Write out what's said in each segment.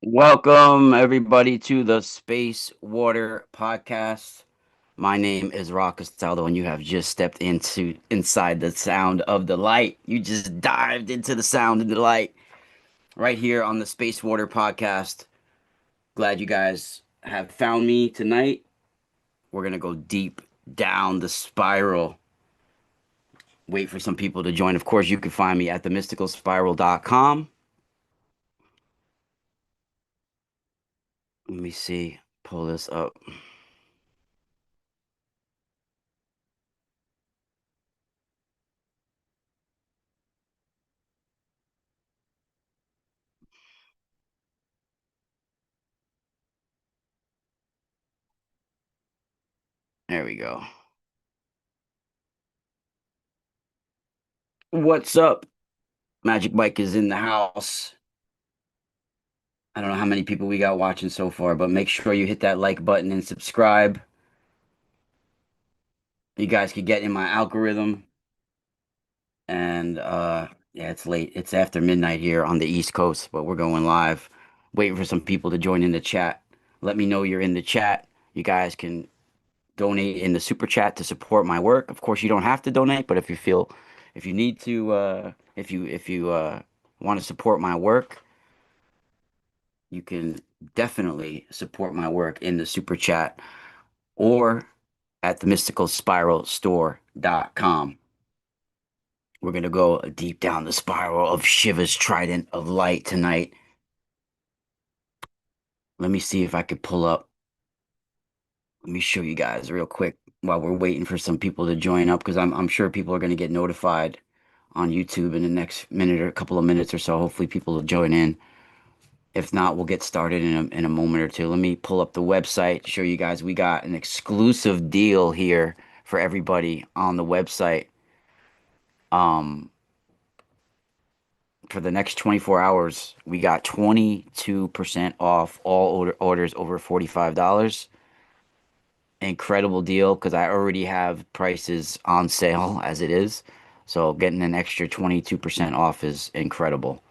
Welcome, everybody, to the Space Water Podcast. My name is Castaldo, and you have just stepped inside the sound of the light. You just dived into the sound of the light right here on the Space Water Podcast. Glad you guys have found me tonight. We're gonna go deep down the spiral. Wait for some people to join. Of course, you can find me at themysticalspiral.com. Let me see. Pull this up. There we go. What's up? Magic Mike is in the house. I don't know how many people we got watching so far, but make sure you hit that like button and subscribe. You guys could get in my algorithm. And yeah, it's late. It's after midnight here on the East Coast, but we're going live. Waiting for some people to join in the chat. Let me know you're in the chat. You guys can donate in the super chat to support my work. Of course, you don't have to donate, but if you need to, if you want to support my work, you can definitely support my work in the super chat or at the mysticalspiralstore.com. We're going to go deep down the spiral of Shiva's Trident of Light tonight. Let me see if I could pull up. Let me show you guys real quick while we're waiting for some people to join up because I'm sure people are going to get notified on YouTube in the next minute or a couple of minutes or so. Hopefully, people will join in. If not, we'll get started in a moment or two. Let me pull up the website to show you guys we got an exclusive deal here for everybody on the website. Um, for the next 24 hours, we got 22% off all orders over $45. Incredible deal because I already have prices on sale as it is. So getting an extra 22% off is incredible.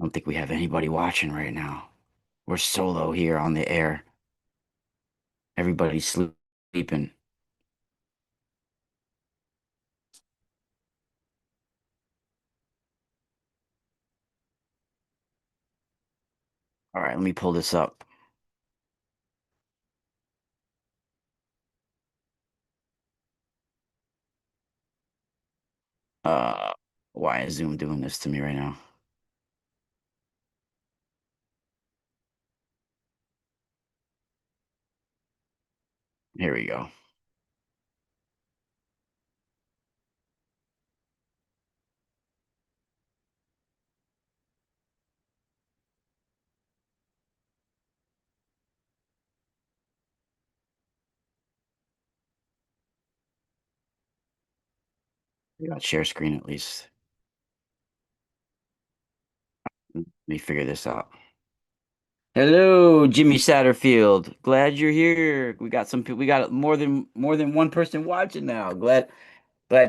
I don't think we have anybody watching right now. We're solo here on the air. Everybody's sleeping. All right, let me pull this up. Uh, why is Zoom doing this to me right now? Here we go. We got share screen at least. Let me figure this out. Hello, Jimmy Satterfield. Glad you're here. We got some people. We got more than one person watching now. Glad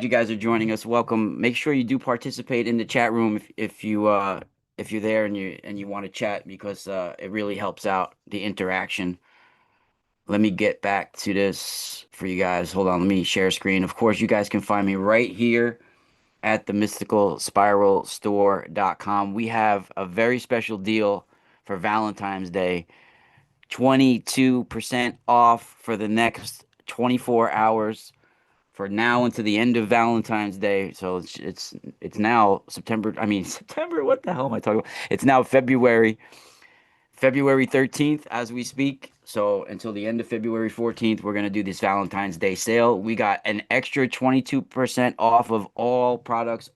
you guys are joining us. Welcome. Make sure you do participate in the chat room if you're there and you want to chat because it really helps out the interaction. Let me get back to this for you guys. Hold on, let me share screen. Of course, you guys can find me right here at the mysticalspiralstore.com. We have a very special deal for Valentine's Day. 22% off for the next 24 hours for now until the end of Valentine's Day. So it's now September. I mean September. What the hell am I talking about? It's now February 13th as we speak. So until the end of February 14th, we're gonna do this Valentine's Day sale. We got an extra 22% off of all products,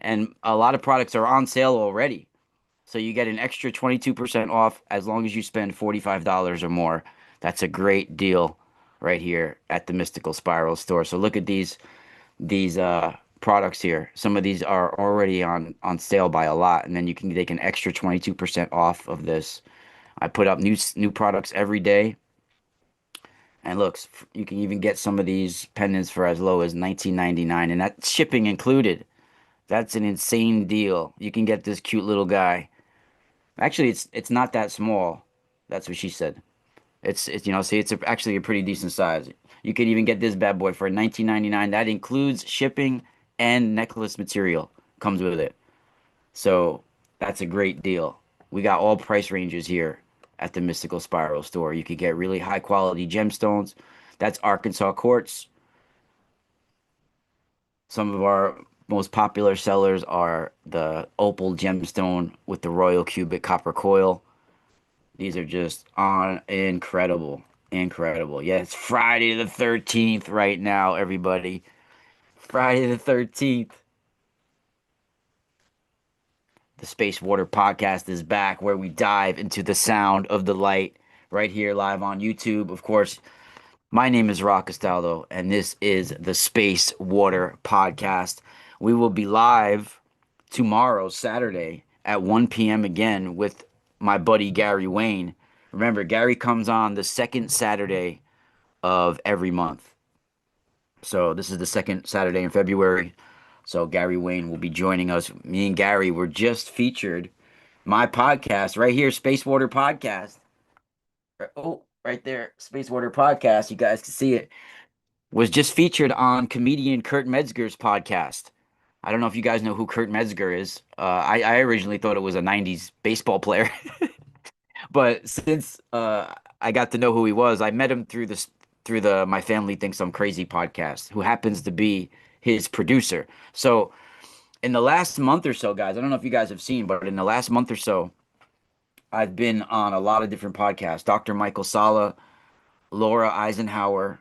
and a lot of products are on sale already. So you get an extra 22% off as long as you spend $45 or more. That's a great deal right here at the Mystical Spiral store. So look at these products here. Some of these are already on sale by a lot, and then you can take an extra 22% off of this. I put up new products every day. And looks, you can even get some of these pendants for as low as 19.99, and that's shipping included. That's an insane deal. You can get this cute little guy. Actually, it's not that small. That's what she said. It's see, actually a pretty decent size. You could even get this bad boy for 19.99. That includes shipping and necklace material comes with it. So that's a great deal. We got all price ranges here at the Mystical Spiral store. You could get really high quality gemstones. That's Arkansas quartz. Some of our most popular sellers are the opal gemstone with the royal cubic copper coil. These are just on incredible, incredible. Yeah, it's Friday the 13th right now, everybody. Friday the 13th. The Space Water Podcast is back where we dive into the sound of the light right here live on YouTube. Of course, my name is Castaldo, and this is the Space Water Podcast. We will be live tomorrow, Saturday, at 1 p.m. again with my buddy Gary Wayne. Remember, Gary comes on the second Saturday of every month. So this is the second Saturday in February. So Gary Wayne will be joining us. Me and Gary were just featured. My podcast right here, Space Water Podcast. Oh, right there, Space Water Podcast. You guys can see it. Was just featured on comedian Kurt Metzger's podcast. I don't know if you guys know who Kurt Metzger is. I originally thought it was a 90s baseball player. But since I got to know who he was, I met him through the My Family Thinks I'm Crazy podcast, who happens to be his producer. So in the last month or so, guys, I don't know if you guys have seen, but in the last month or so, I've been on a lot of different podcasts. Dr. Michael Sala, Laura Eisenhower,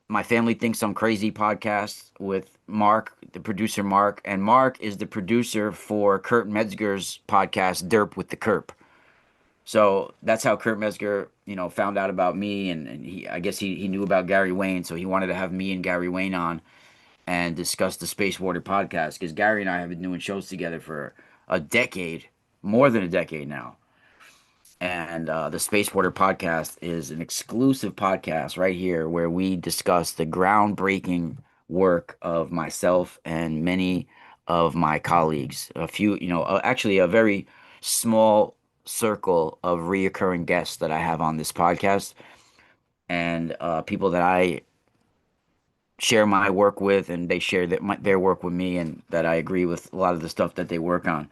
My Family Thinks I'm Crazy podcast with Mark, the producer Mark, and Mark is the producer for Kurt Metzger's podcast Derp with the Kerp. So that's how Kurt Metzger, found out about me, and I guess he knew about Gary Wayne, so he wanted to have me and Gary Wayne on and discuss the Space Water podcast because Gary and I have been doing shows together for a decade, more than a decade now. And the Space Water podcast is an exclusive podcast right here where we discuss the groundbreaking work of myself and many of my colleagues. A few, actually a very small circle of reoccurring guests that I have on this podcast and people that I share my work with and they share their work with me and that I agree with a lot of the stuff that they work on.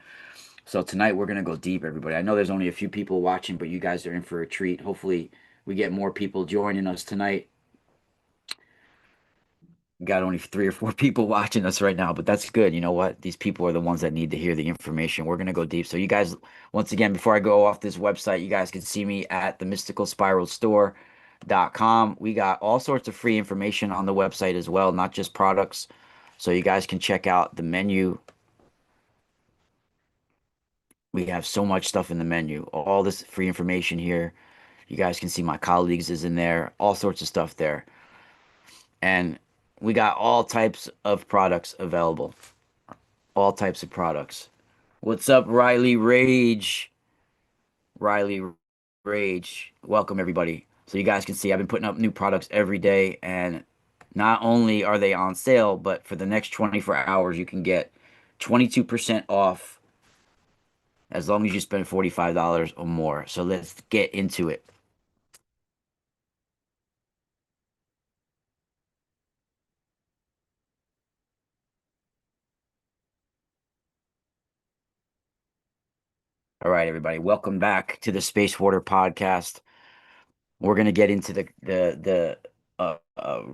So tonight we're gonna go deep, everybody. I know there's only a few people watching, but you guys are in for a treat. Hopefully, we get more people joining us tonight. We got only 3 or 4 people watching us right now, but that's good. You know what? These people are the ones that need to hear the information. We're gonna go deep. So you guys, once again, before I go off this website, you guys can see me at the mysticalspiralstore.com. We got all sorts of free information on the website as well, not just products. So you guys can check out the menu. We have so much stuff in the menu. All this free information here. You guys can see my colleagues is in there, all sorts of stuff there. And we got all types of products available. All types of products. What's up, Riley Rage? Riley Rage. Welcome, everybody. So you guys can see I've been putting up new products every day. And not only are they on sale, but for the next 24 hours, you can get 22% off as long as you spend $45 or more. So let's get into it. All right, everybody, welcome back to the Space Water Podcast. We're gonna get into the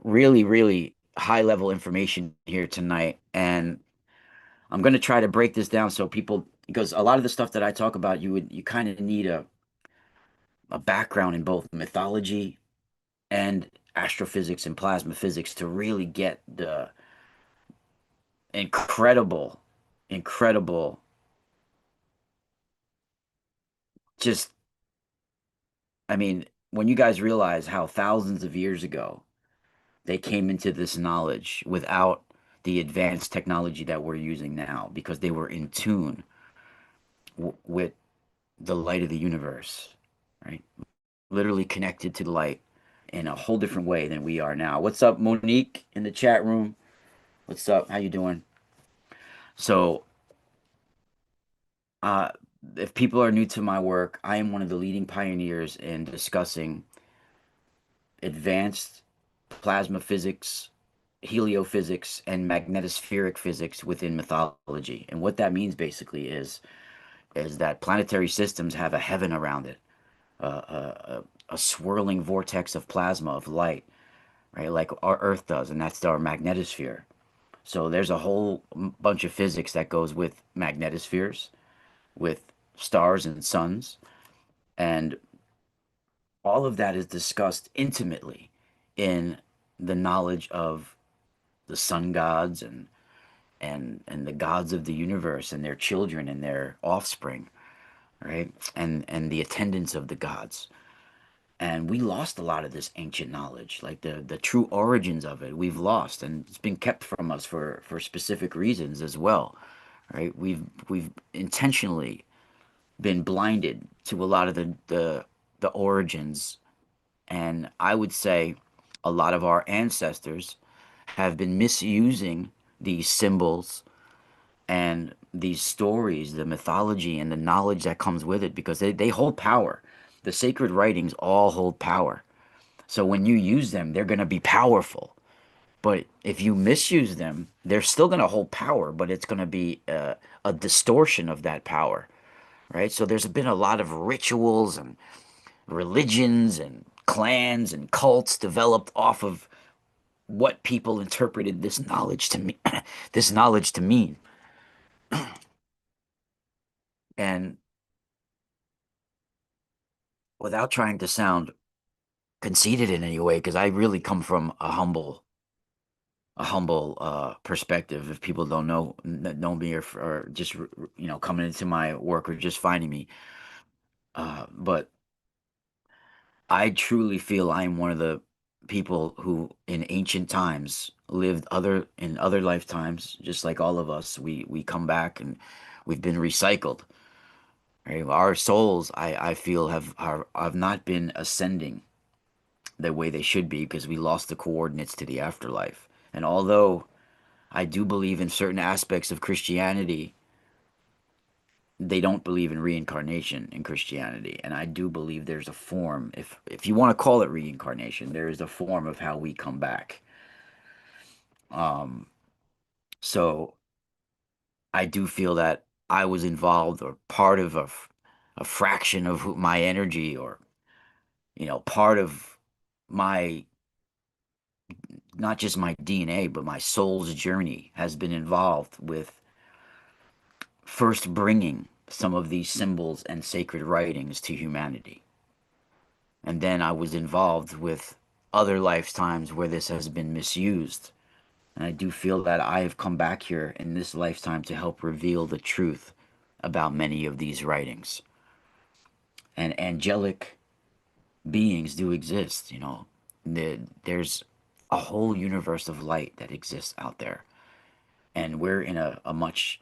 really really high level information here tonight, and I'm gonna try to break this down so people because a lot of the stuff that I talk about, you kind of need a background in both mythology and astrophysics and plasma physics to really get the incredible, incredible, just I mean, when you guys realize how thousands of years ago they came into this knowledge without the advanced technology that we're using now because they were in tune with the light of the universe, right? Literally connected to the light in a whole different way than we are now. What's up, Monique, in the chat room? What's up? How you doing? So, uh, if people are new to my work, I am one of the leading pioneers in discussing advanced plasma physics, heliophysics, and magnetospheric physics within mythology. And what that means basically is that planetary systems have a heaven around it, a swirling vortex of plasma of light, right? Like our Earth does, and that's our magnetosphere. So there's a whole bunch of physics that goes with magnetospheres, with stars and suns, and all of that is discussed intimately in the knowledge of the sun gods and the gods of the universe and their children and their offspring, right? And the attendants of the gods. And we lost a lot of this ancient knowledge, like the true origins of it. We've lost, and it's been kept from us for specific reasons as well, right? We've intentionally been blinded to a lot of the origins, and I would say a lot of our ancestors have been misusing these symbols and these stories, the mythology and the knowledge that comes with it, because they hold power. The sacred writings all hold power. So when you use them, they're going to be powerful. But if you misuse them, they're still going to hold power, but it's going to be a distortion of that power, right? So there's been a lot of rituals and religions and clans and cults developed off of what people interpreted this knowledge to me this knowledge to mean. And without trying to sound conceited in any way, because I really come from a humble perspective. If people don't know me, or just coming into my work or just finding me, but I truly feel I am one of the people who in ancient times lived other lifetimes, just like all of us. We come back and we've been recycled. Right? Our souls, I feel, have not been ascending the way they should be because we lost the coordinates to the afterlife. And although I do believe in certain aspects of Christianity, they don't believe in reincarnation in Christianity. And I do believe there's a form, if you want to call it reincarnation, there is a form of how we come back. Um, so I do feel that I was involved or part of a fraction of my energy, or part of my, not just my DNA, but my soul's journey has been involved with first bringing some of these symbols and sacred writings to humanity. And then I was involved with other lifetimes where this has been misused. And I do feel that I have come back here in this lifetime to help reveal the truth about many of these writings. And angelic beings do exist, there's a whole universe of light that exists out there. And we're in a much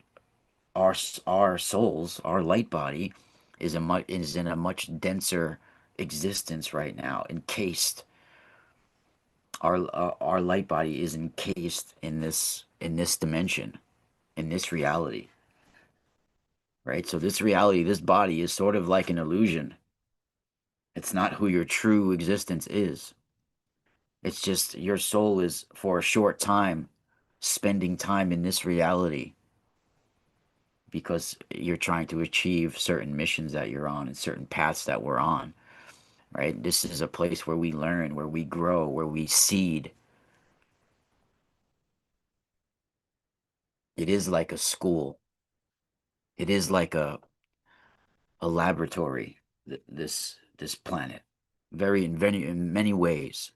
our souls, our light body is in a much denser existence right now, encased. Our light body is encased in this dimension, in this reality, right? So this reality, this body is sort of like an illusion. It's not who your true existence is. It's just your soul is for a short time spending time in this reality because you're trying to achieve certain missions that you're on and certain paths that we're on, right? This is a place where we learn, where we grow, where we seed. It is like a school. It is like a laboratory, this planet, very in many ways.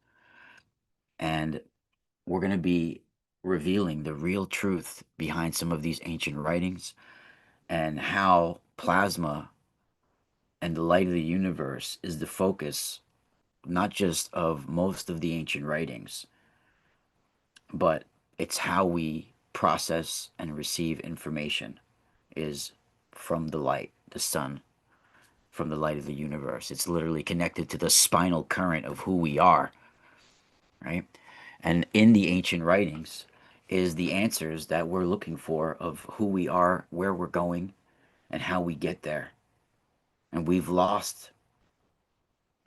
And we're going to be revealing the real truth behind some of these ancient writings and how plasma and the light of the universe is the focus not just of most of the ancient writings, but it's how we process and receive information is from the light, the sun, from the light of the universe. It's literally connected to the spinal current of who we are, right? And in the ancient writings, is the answers that we're looking for of who we are, where we're going, and how we get there. And we've lost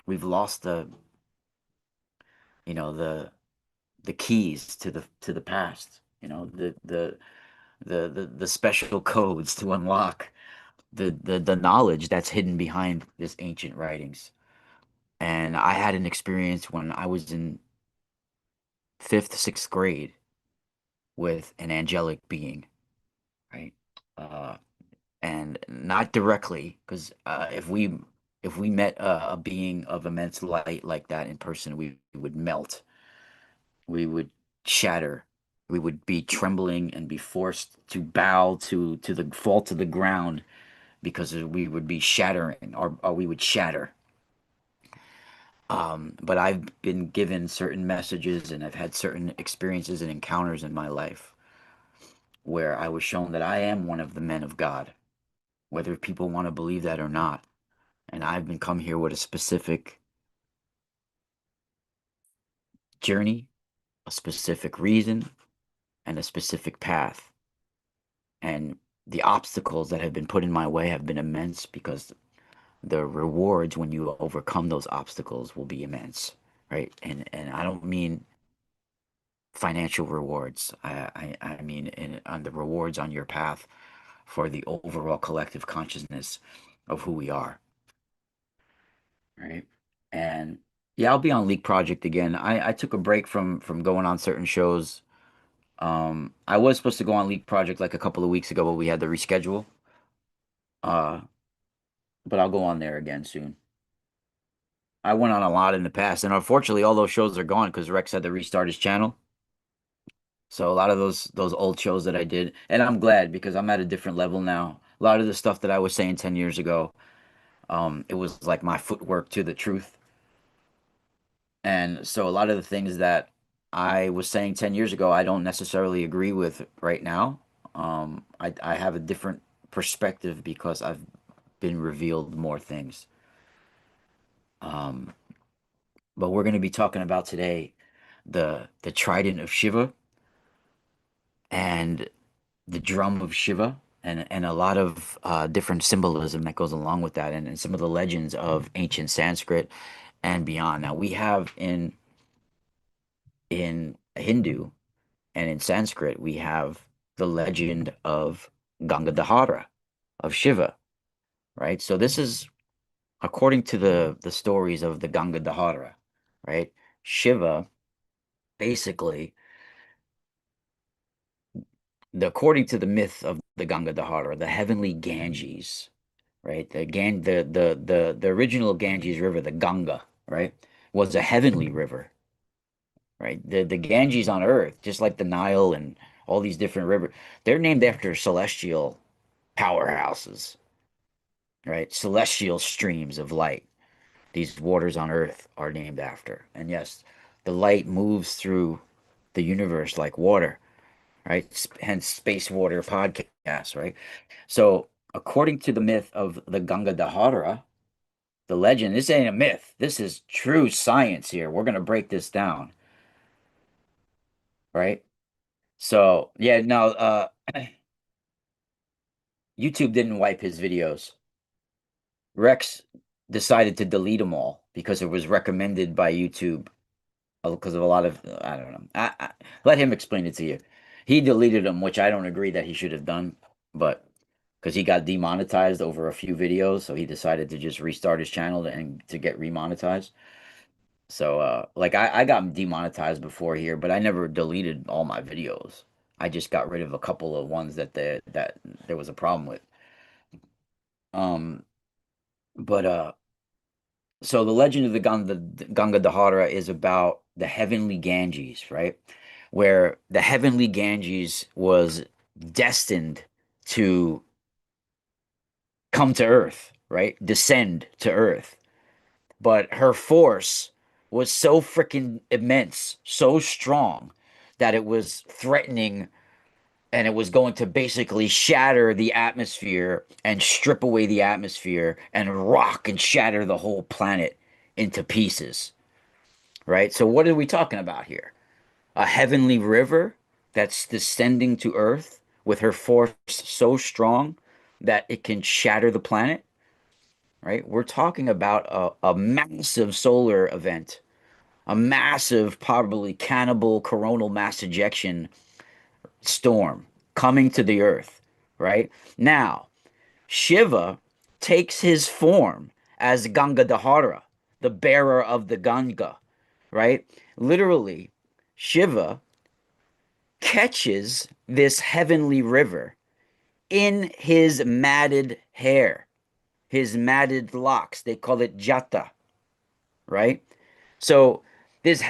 the keys to the past, the special codes to unlock the knowledge that's hidden behind this ancient writings. And I had an experience when I was in fifth, sixth grade with an angelic being, right? Uh, and not directly, because if we met a being of immense light like that in person, we would melt, we would shatter, we would be trembling and be forced to bow to the fall to the ground because we would be shattering, or we would shatter. But I've been given certain messages and I've had certain experiences and encounters in my life where I was shown that I am one of the men of God, whether people want to believe that or not. And I've been come here with a specific journey, a specific reason, and a specific path. And the obstacles that have been put in my way have been immense because the rewards when you overcome those obstacles will be immense, right? And I don't mean financial rewards. I mean on the rewards on your path for the overall collective consciousness of who we are, right? And yeah, I'll be on Leak Project again. I took a break from going on certain shows. I was supposed to go on Leak Project like a couple of weeks ago, but we had to reschedule. Uh, but I'll go on there again soon. I went on a lot in the past, and unfortunately, all those shows are gone because Rex had to restart his channel. So a lot of those old shows that I did, and I'm glad because I'm at a different level now. A lot of the stuff that I was saying 10 years ago, it was like my footwork to the truth. And so a lot of the things that I was saying 10 years ago, I don't necessarily agree with right now. I have a different perspective because I've been revealed more things. Um, but we're going to be talking about today the Trident of Shiva and the drum of Shiva, and a lot of different symbolism that goes along with that, and some of the legends of ancient Sanskrit and beyond. Now we have in Hindu and in Sanskrit we have the legend of Gangadhara, of Shiva, right? So this is according to the stories of the Gangadhara, right? Shiva basically, according to the myth of the Gangadhara, the heavenly Ganges, right? The original Ganges River, the Ganga, right, was a heavenly river, right? The Ganges on Earth, just like the Nile and all these different rivers, they're named after celestial powerhouses, right? Celestial streams of light. These waters on Earth are named after. And yes, the light moves through the universe like water, right? Hence Space Water podcast, right? So, according to the myth of the Gangadhara, the legend, this ain't a myth. This is true science here. We're going to break this down, right? So, yeah, no, YouTube didn't wipe his videos. Rex decided to delete them all because it was recommended by YouTube because of a lot of, I don't know. Let him explain it to you. He deleted them, which I don't agree that he should have done, but because he got demonetized over a few videos, so he decided to just restart his channel and to get remonetized. So like I got demonetized before here, but I never deleted all my videos. I just got rid of a couple of ones that there was a problem with. Um but so the legend of the Gangadhara is about the heavenly Ganges, right? Where the heavenly Ganges was destined to come to Earth, right? Descend to Earth. But her force was so freaking immense, so strong that it was threatening, and it was going to basically shatter the atmosphere and strip away the atmosphere and rock and shatter the whole planet into pieces, right? So what are we talking about here? A heavenly river that's descending to Earth with her force so strong that it can shatter the planet, right? We're talking about a massive solar event, a massive, probably cannibal coronal mass ejection storm coming to the Earth, right? Now, Shiva takes his form as Gangadhara, the bearer of the Ganga, right? Literally, Shiva catches this heavenly river in his matted hair, his matted locks. They call it jata, right? So this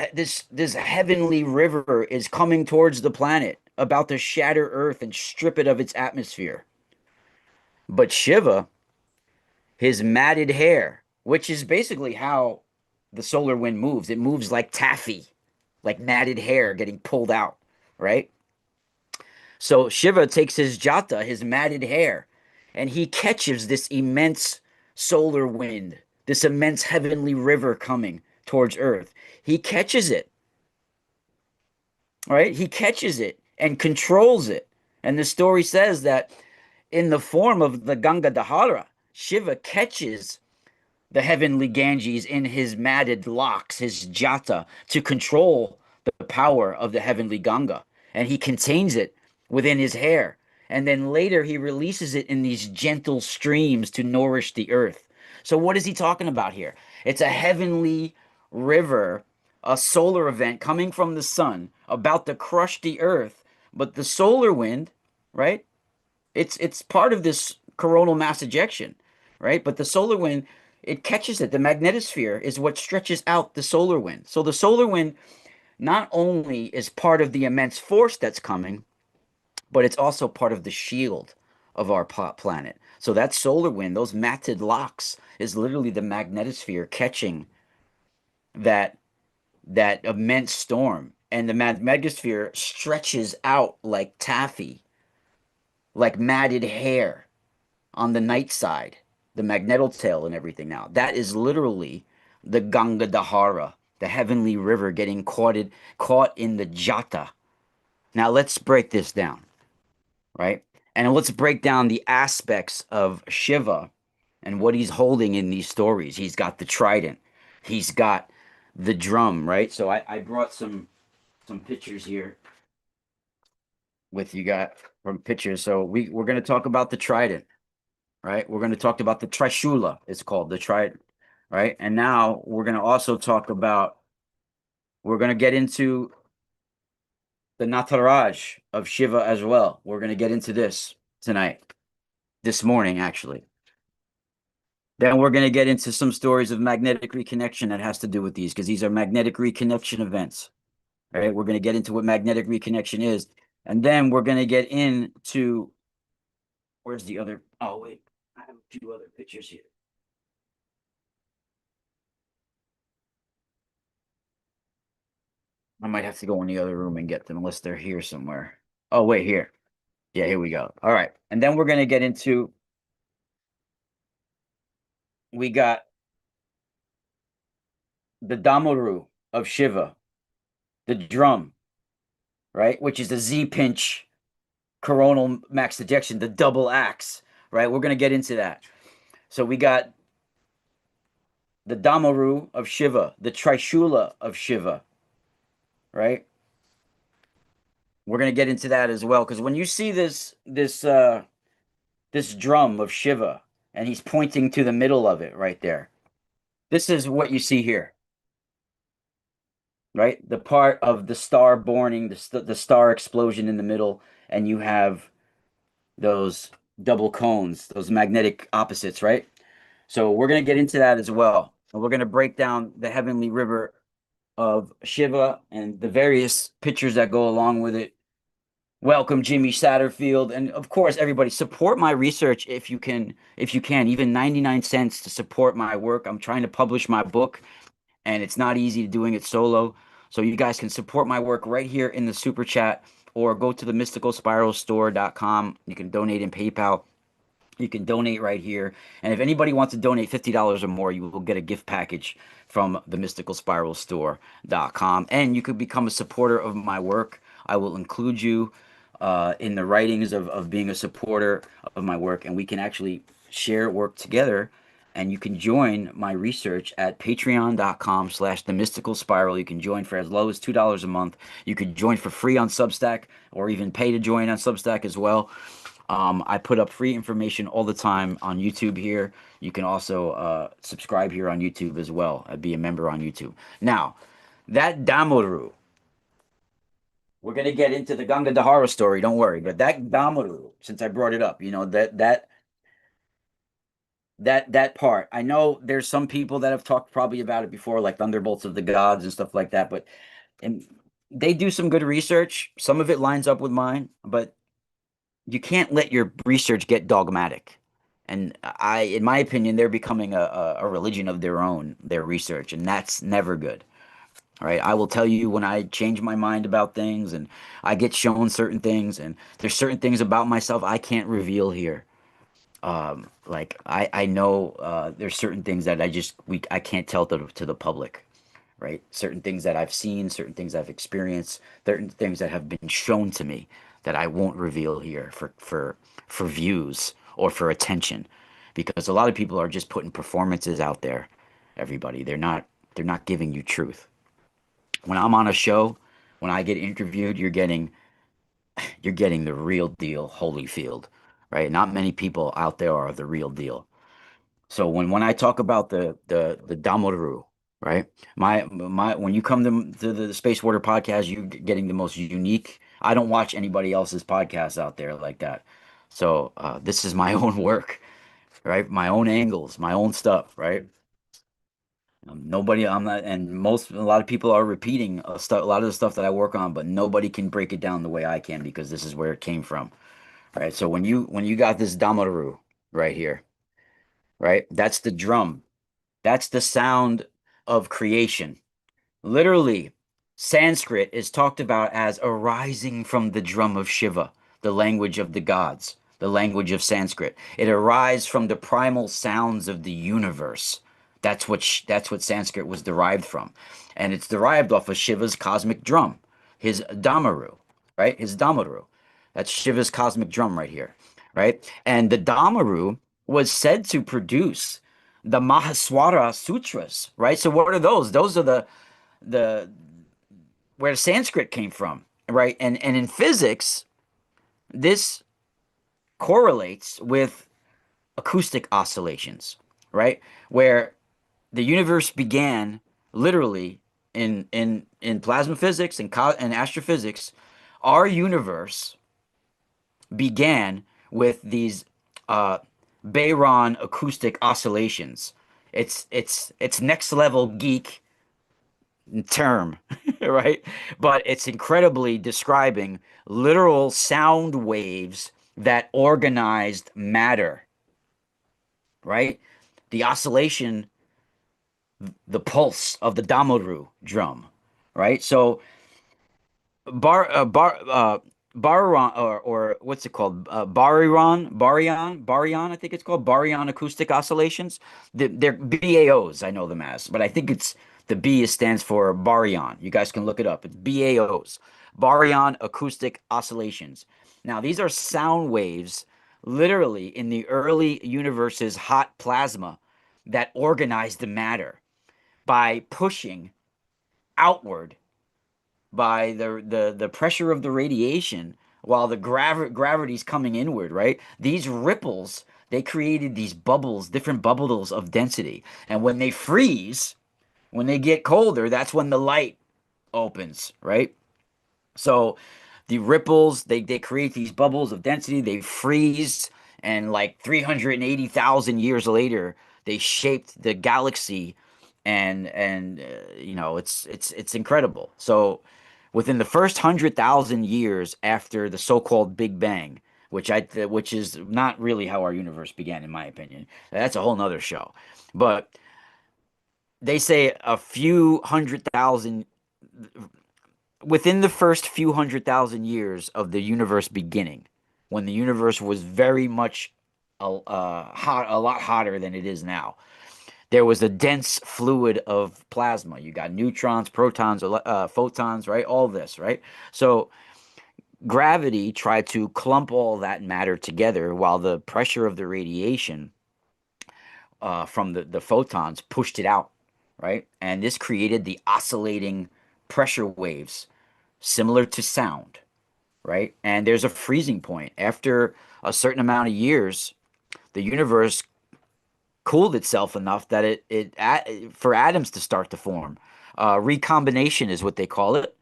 heavenly river is coming towards the planet, about to shatter Earth and strip it of its atmosphere. But Shiva, his matted hair, which is basically how the solar wind moves. It moves like taffy, like matted hair getting pulled out, right? So Shiva takes his jata, his matted hair, and he catches this immense solar wind, this immense heavenly river coming towards Earth. He catches it, right? He catches it and controls it. And the story says that in the form of the Gangadhara, Shiva catches the heavenly Ganges in his matted locks, his jata, to control the power of the heavenly Ganga. And he contains it within his hair. And then later he releases it in these gentle streams to nourish the earth. So, what is he talking about here? It's a heavenly river, a solar event coming from the sun about to crush the earth. But the solar wind, right? It's part of this coronal mass ejection, right? But the solar wind, it catches it. The magnetosphere is what stretches out the solar wind. So the solar wind not only is part of the immense force that's coming, but it's also part of the shield of our planet. So that solar wind, those matted locks, is literally the magnetosphere catching that that immense storm, and the magnetosphere stretches out like taffy, like matted hair on the night side, the magnetotail and everything. Now that is literally the Ganga Dahara, the heavenly river getting caught in the jata. Now let's break this down, right? And let's break down the aspects of Shiva and what he's holding in these stories. He's got the trident, he's got the drum, right? So I brought some pictures here with you got from pictures. So we're gonna talk about the trident, right? We're gonna talk about the Trishula, it's called the trident, right? And now we're gonna also talk about we're gonna get into the Nataraj of Shiva as well. We're gonna get into this tonight, this morning actually. Then we're going to get into some stories of magnetic reconnection that has to do with these, because these are magnetic reconnection events. All right, we're going to get into what magnetic reconnection is, and then we're going to get into where's the other? Oh wait, I have a few other pictures here. I might have to go in the other room and get them unless they're here somewhere. Oh wait, here. Yeah, here we go. All right, and then we're going to get into we got the Damaru of Shiva, the drum, right, which is the Z pinch coronal max ejection, the double axe, right? We're going to get into that. So we got the Damaru of Shiva, the Trishula of Shiva, right? We're going to get into that as well, because when you see this drum of Shiva and he's pointing to the middle of it right there, this is what you see here, right? The part of the star borning, the star explosion in the middle, and you have those double cones, those magnetic opposites, right? So we're going to get into that as well. And we're going to break down the heavenly river of Shiva and the various pictures that go along with it. Welcome, Jimmy Satterfield. And of course, everybody support my research if you can, even 99 cents to support my work. I'm trying to publish my book, and it's not easy doing it solo. So you guys can support my work right here in the super chat, or go to the mysticalspiralstore.com. You can donate in PayPal. You can donate right here. And if anybody wants to donate $50 or more, you will get a gift package from the mysticalspiralstore.com. And you could become a supporter of my work I will include you in the writings of being a supporter of my work, and we can actually share work together. And you can join my research at patreon.com/the mystical spiral. You can join for as low as $2 a month. You could join for free on Substack or even pay to join on Substack as well. I put up free information all the time on YouTube here. You can also subscribe here on YouTube as well. Be a member on YouTube. Now, that Damoru, we're gonna get into the Ganga Dahara story. Don't worry. But that Damoru, since I brought it up, that part. I know there's some people that have talked probably about it before, like Thunderbolts of the Gods and stuff like that. But and they do some good research. Some of it lines up with mine, but you can't let your research get dogmatic. And in my opinion, they're becoming a religion of their own, their research, and that's never good. All right. I will tell you when I change my mind about things and I get shown certain things, and there's certain things about myself I can't reveal here. Like I know there's certain things that I can't tell to the public, right? Certain things that I've seen, certain things I've experienced, certain things that have been shown to me that I won't reveal here for views or for attention, because a lot of people are just putting performances out there. Everybody, they're not giving you truth. When I'm on a show, when I get interviewed, you're getting the real deal, Holyfield, right? Not many people out there are the real deal. So when I talk about the Damoru, right? My when you come to the Space Water podcast, you're getting the most unique. I don't watch anybody else's podcasts out there like that. So this is my own work, right? My own angles, my own stuff, right? Nobody, I'm not, and a lot of people are repeating a lot of the stuff that I work on, but nobody can break it down the way I can because this is where it came from, right? So when you got this Damaru right here, right? That's the drum. That's the sound of creation. Literally, Sanskrit is talked about as arising from the drum of Shiva, the language of the gods, the language of Sanskrit. It arises from the primal sounds of the universe. That's what Sanskrit was derived from, and it's derived off of Shiva's cosmic drum, his Damaru, right? His Damaru. That's Shiva's cosmic drum right here, right? And the Damaru was said to produce the Mahaswara Sutras, right? So what are those? Those are the where Sanskrit came from, right? And in physics, this correlates with acoustic oscillations, right? Where the universe began literally in plasma physics and astrophysics, our universe began with these uh, Bayron acoustic oscillations. It's next level geek term, right? But it's incredibly describing literal sound waves that organized matter, right? The oscillation, the pulse of the Damaru drum, right? So bar Bariron, or what's it called? Baryon, I think it's called Baryon acoustic oscillations. They're BAOs, I know them as, but I think it's the stands for Baryon. You guys can look it up. It's BAOs, Baryon acoustic oscillations. Now, these are sound waves literally in the early universe's hot plasma that organized the matter by pushing outward by the pressure of the radiation while the gravity's coming inward, right? These ripples, they created these bubbles, different bubbles of density. And when they freeze, when they get colder, that's when the light opens, right? So the ripples, they create these bubbles of density, they freeze, and like 380,000 years later, they shaped the galaxy, and it's incredible. So within the first 100,000 years after the so-called Big Bang, which is not really how our universe began, in my opinion. That's a whole nother show. But they say a few hundred thousand within the first few 100,000 years of the universe beginning, when the universe was very much a lot hotter than it is now, there was a dense fluid of plasma. You got neutrons, protons, photons, right? All this, right? So gravity tried to clump all that matter together while the pressure of the radiation from the photons pushed it out, right? And this created the oscillating pressure waves similar to sound, right? And there's a freezing point. After a certain amount of years, the universe cooled itself enough that for atoms to start to form. Recombination is what they call it,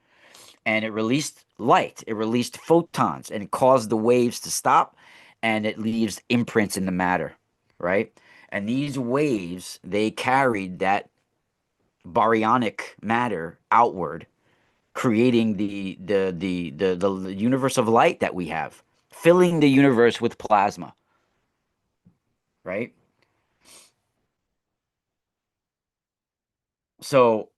and it released light. It released photons and it caused the waves to stop, and it leaves imprints in the matter, right? And these waves, they carried that baryonic matter outward, creating the universe of light that we have, filling the universe with plasma, right? So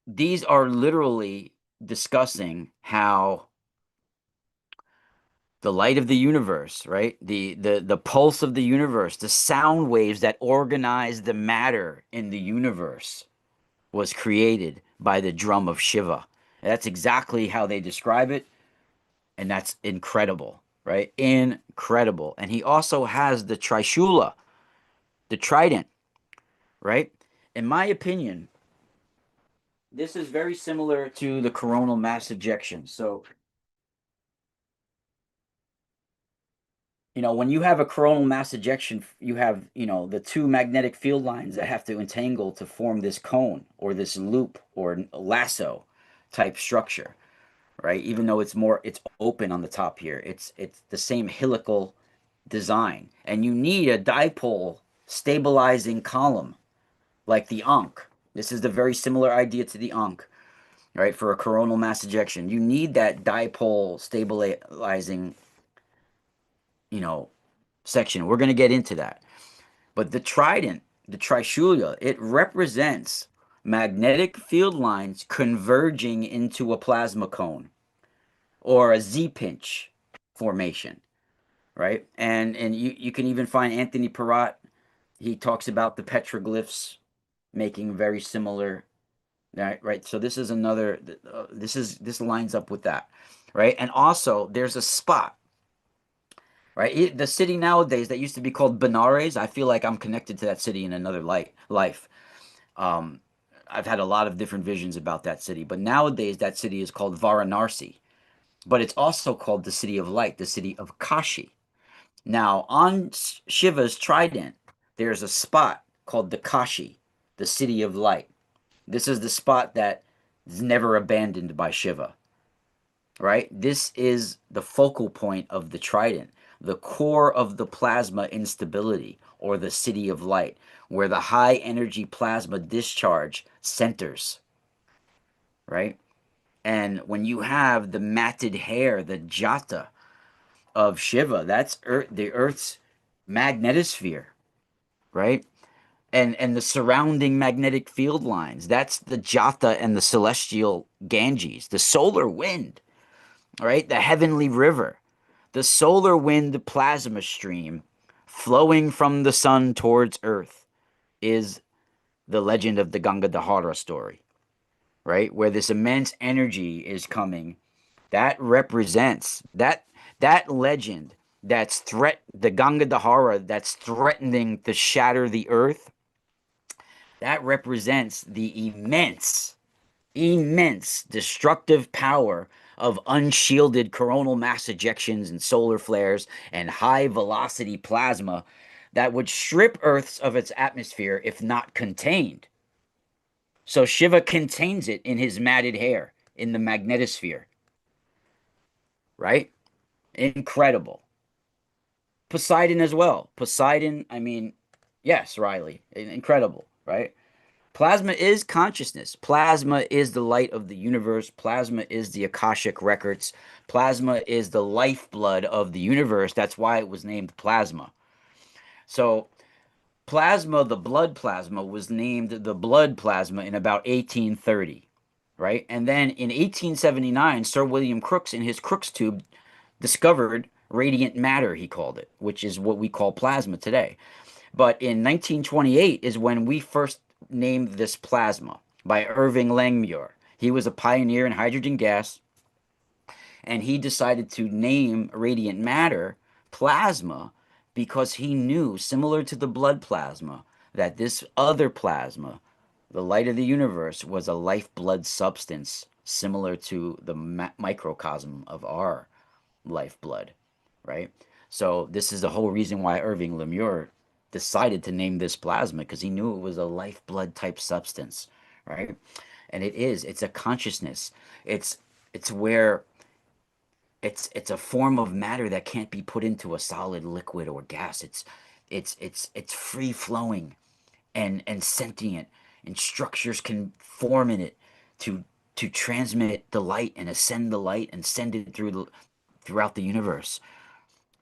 these are literally discussing how the light of the universe, right? The pulse of the universe, the sound waves that organize the matter in the universe was created by the drum of Shiva. And that's exactly how they describe it, and that's incredible, right? Incredible. And he also has the Trishula, the Trident, right? In my opinion, this is very similar to the coronal mass ejection. So, when you have a coronal mass ejection, you have, the two magnetic field lines that have to entangle to form this cone or this loop or lasso type structure, right? Even though it's open on the top here, it's the same helical design, and you need a dipole stabilizing column like the Ankh. This is the very similar idea to the Ankh, right? For a coronal mass ejection, you need that dipole stabilizing, you know, section. We're going to get into that. But the trident, the trishula, it represents magnetic field lines converging into a plasma cone or a Z pinch formation, right? And you can even find Anthony Perrott. He talks about the petroglyphs making very similar, right? So this is another. This lines up with that, right? And also there's a spot, right? The city nowadays that used to be called Benares, I feel like I'm connected to that city in another life. Um, I've had a lot of different visions about that city, but nowadays that city is called Varanasi, but it's also called the city of light, the city of Kashi. Now, on Shiva's trident, there's a spot called the Kashi, the city of light. This is the spot that is never abandoned by Shiva, right? This is the focal point of the trident, the core of the plasma instability, or the city of light, where the high energy plasma discharge centers, right? And when you have the matted hair, the jata of Shiva, that's the Earth's magnetosphere, right? And the surrounding magnetic field lines, that's the jata and the celestial Ganges, the solar wind, right? The heavenly river, the solar wind plasma stream flowing from the sun towards Earth is the legend of the Ganga Dahara story, right? Where this immense energy is coming, that represents that legend that's the Ganga Dahara that's threatening to shatter the earth. That represents the immense destructive power of unshielded coronal mass ejections and solar flares and high velocity plasma that would strip Earth of its atmosphere if not contained. So Shiva contains it in his matted hair in the magnetosphere, right? Incredible. Poseidon as well. Poseidon, I mean, yes, Riley, incredible, right? Plasma is consciousness. Plasma is the light of the universe. Plasma is the Akashic records. Plasma is the lifeblood of the universe. That's why it was named plasma. So, plasma, the blood plasma, was named the blood plasma in about 1830, right? And then in 1879, Sir William Crookes, in his Crookes tube, discovered radiant matter, he called it, which is what we call plasma today. But in 1928 is when we first named this plasma by Irving Langmuir. He was a pioneer in hydrogen gas, and he decided to name radiant matter plasma because he knew, similar to the blood plasma, that this other plasma, the light of the universe, was a lifeblood substance similar to the microcosm of our lifeblood, right? So this is the whole reason why Irving Lemure decided to name this plasma, because he knew it was a lifeblood type substance, right? And it's a consciousness. It's it's where it's a form of matter that can't be put into a solid liquid or gas. It's free flowing and sentient, and structures can form in it to to transmit the light and ascend the light and send it throughout the universe,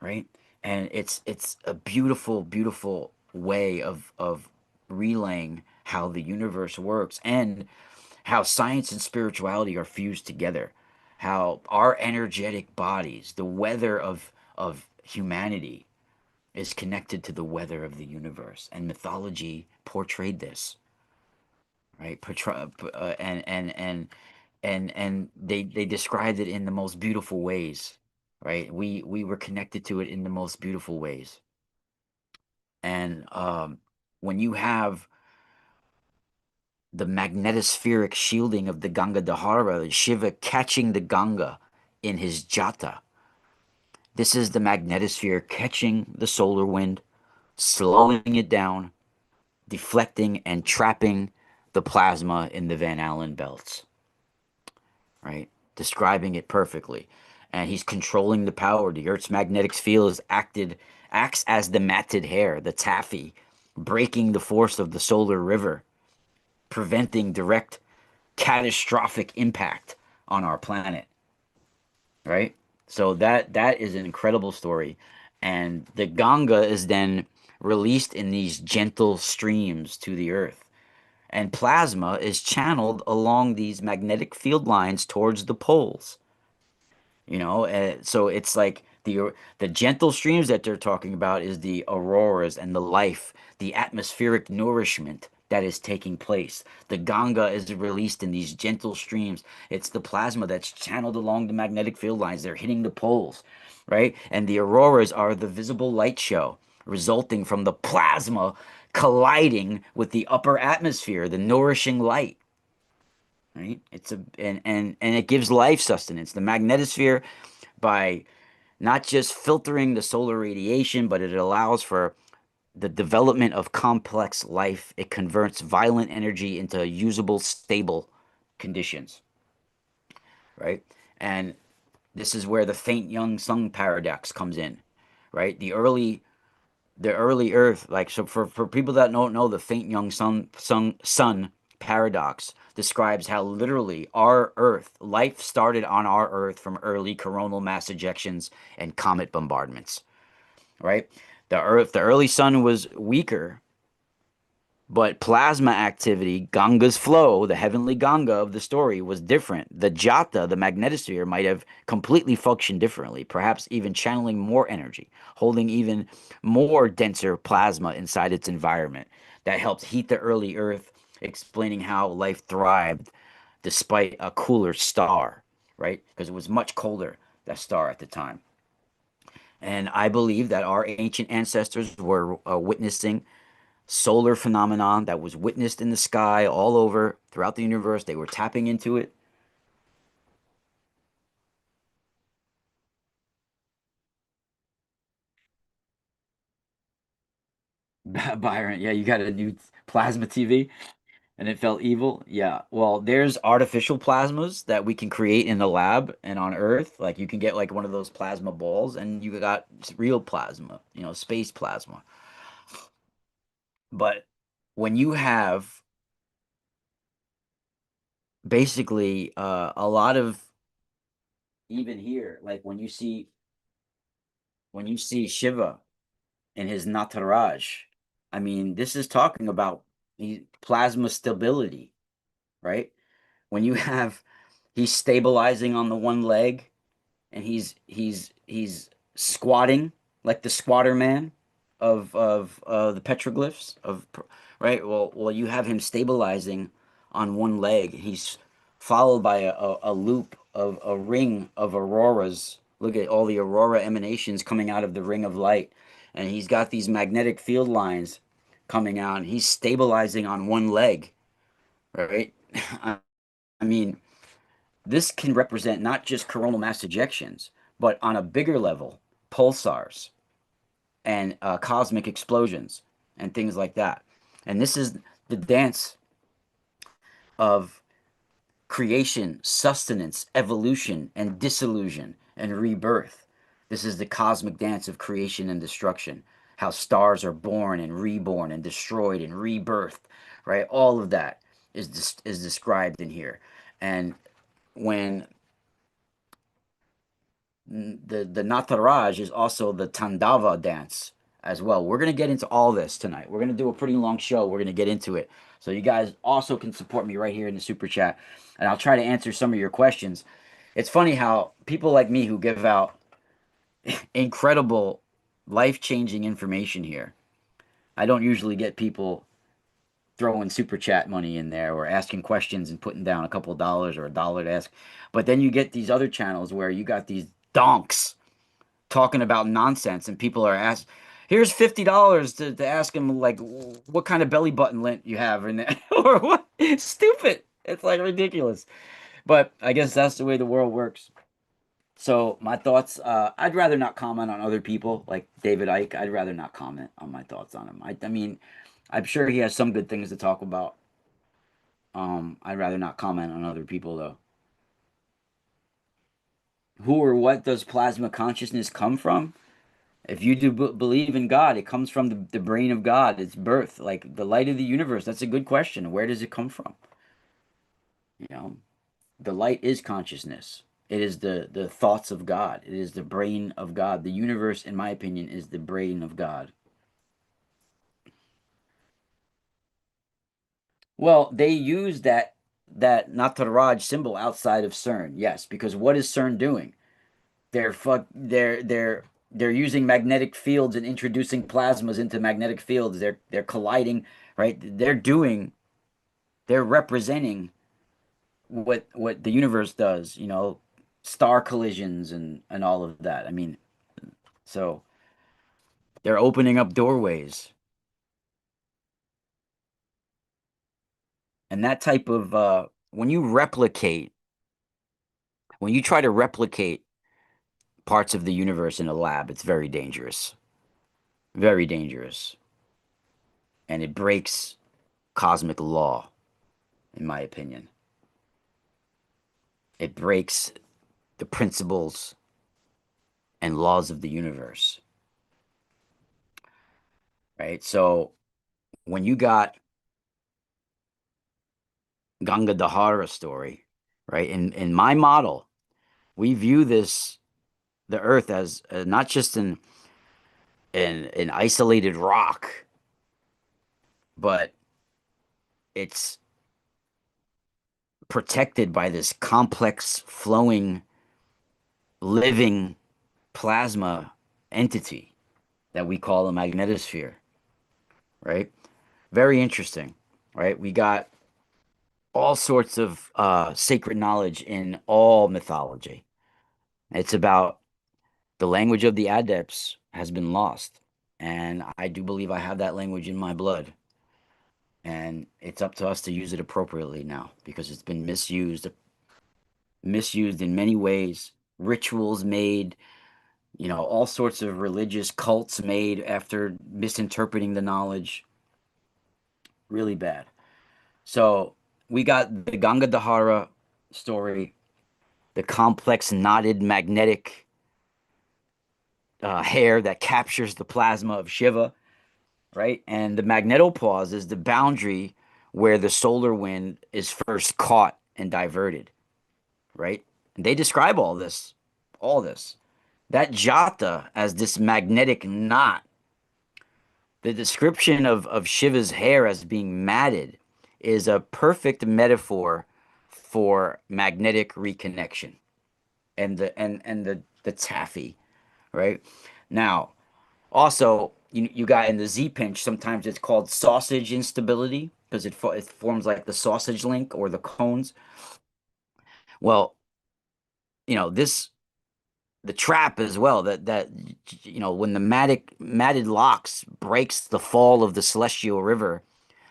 right? And it's a beautiful, beautiful way of relaying how the universe works and how science and spirituality are fused together. How our energetic bodies, the weather of humanity, is connected to the weather of the universe, and mythology portrayed this, right? And they described it in the most beautiful ways, right? We were connected to it in the most beautiful ways. And when you have the magnetospheric shielding of the Ganga Dahara, Shiva catching the Ganga in his jata, this is the magnetosphere catching the solar wind, slowing it down, deflecting and trapping the plasma in the Van Allen belts, right? Describing it perfectly. And he's controlling the power. The Earth's magnetic field acts as the matted hair, the taffy, breaking the force of the solar river, preventing direct catastrophic impact on our planet, right? So that is an incredible story. And the Ganga is then released in these gentle streams to the earth. And plasma is channeled along these magnetic field lines towards the poles. So it's like the gentle streams that they're talking about is the auroras and the life, the atmospheric nourishment that is taking place. The Ganga is released in these gentle streams. It's the plasma that's channeled along the magnetic field lines. They're hitting the poles, right? And the auroras are the visible light show resulting from the plasma colliding with the upper atmosphere, the nourishing light, right? And it gives life sustenance. The magnetosphere, by not just filtering the solar radiation, but it allows for the development of complex life. It converts violent energy into usable, stable conditions, right? And this is where the faint young sun paradox comes in, right? The early Earth, like, so for people that don't know, the faint young sun paradox describes how literally our Earth, life started on our Earth from early coronal mass ejections and comet bombardments, right? The early sun was weaker, but plasma activity, Ganga's flow, the heavenly Ganga of the story, was different. The Jata, the magnetosphere, might have completely functioned differently, perhaps even channeling more energy, holding even more denser plasma inside its environment. That helped heat the early Earth, explaining how life thrived despite a cooler star, right? Because it was much colder, that star at the time. And I believe that our ancient ancestors were witnessing solar phenomenon that was witnessed in the sky all over throughout the universe. They were tapping into it. Byron, yeah, you got a new plasma TV and it felt evil. Yeah. Well, there's artificial plasmas that we can create in the lab and on Earth. Like you can get like one of those plasma balls and you got real plasma, space plasma. But when you have basically a lot of, even here, like when you see Shiva and his Nataraj. I mean, this is talking about plasma stability, right? When you have he's stabilizing on the one leg and he's squatting like the squatter man of the petroglyphs of right. Well, you have him stabilizing on one leg. He's followed by a loop of a ring of auroras. Look at all the aurora emanations coming out of the ring of light. And he's got these magnetic field lines coming out. And he's stabilizing on one leg, right? I mean, this can represent not just coronal mass ejections, but on a bigger level, pulsars and cosmic explosions and things like that. And this is the dance of creation, sustenance, evolution, and dissolution and rebirth. This is the cosmic dance of creation and destruction. How stars are born and reborn and destroyed and rebirthed, right? All of that is described in here. And when the Nataraj is also the Tandava dance as well. We're gonna get into all this tonight. We're gonna do a pretty long show. We're gonna get into it. So you guys also can support me right here in the super chat, and I'll try to answer some of your questions. It's funny how people like me who give out incredible, life-changing information here. I don't usually get people throwing super chat money in there or asking questions and putting down a couple of dollars or a dollar to ask. But then you get these other channels where you got these donks talking about nonsense and people are asked, here's $50 to ask him like what kind of belly button lint you have in there or what. It's stupid. It's like ridiculous. But I guess that's the way the world works. So my thoughts, I'd rather not comment on other people like David Icke. I'd rather not comment on my thoughts on him. I mean, I'm sure he has some good things to talk about. I'd rather not comment on other people though. Who or what does plasma consciousness come from? If you do believe in God, it comes from the brain of God. It's birth, like the light of the universe. That's a good question. Where does it come from? You know, the light is consciousness. It is the thoughts of God. It is the brain of God. The universe, in my opinion, is the brain of God. Well, they use that Nataraj symbol outside of CERN. Yes, because what is CERN doing? They're using magnetic fields and introducing plasmas into magnetic fields. They're colliding, right? They're representing what the universe does, star collisions and all of that. I mean, so they're opening up doorways. And that type of when you try to replicate parts of the universe in a lab, it's very dangerous. Very dangerous. And it breaks cosmic law, in my opinion. It breaks the principles and laws of the universe, right? So when you got Ganga Dahara story, right? In my model, we view the Earth as not just an isolated rock, but it's protected by this complex, flowing, living plasma entity that we call a magnetosphere, right? Very interesting, right? We got all sorts of sacred knowledge in all mythology. It's about the language of the adepts has been lost. And I do believe I have that language in my blood. And it's up to us to use it appropriately now because it's been misused in many ways. Rituals made, all sorts of religious cults made after misinterpreting the knowledge. Really bad. So we got the Ganga Dahara story, the complex knotted magnetic hair that captures the plasma of Shiva, right? And the magnetopause is the boundary where the solar wind is first caught and diverted, right? And they describe all this. That jata as this magnetic knot, the description of Shiva's hair as being matted is a perfect metaphor for magnetic reconnection and the taffy, right? Now, also, you got in the Z pinch, sometimes it's called sausage instability because it forms like the sausage link or the cones. Well, this the trap as well that when the matted locks breaks the fall of the celestial river,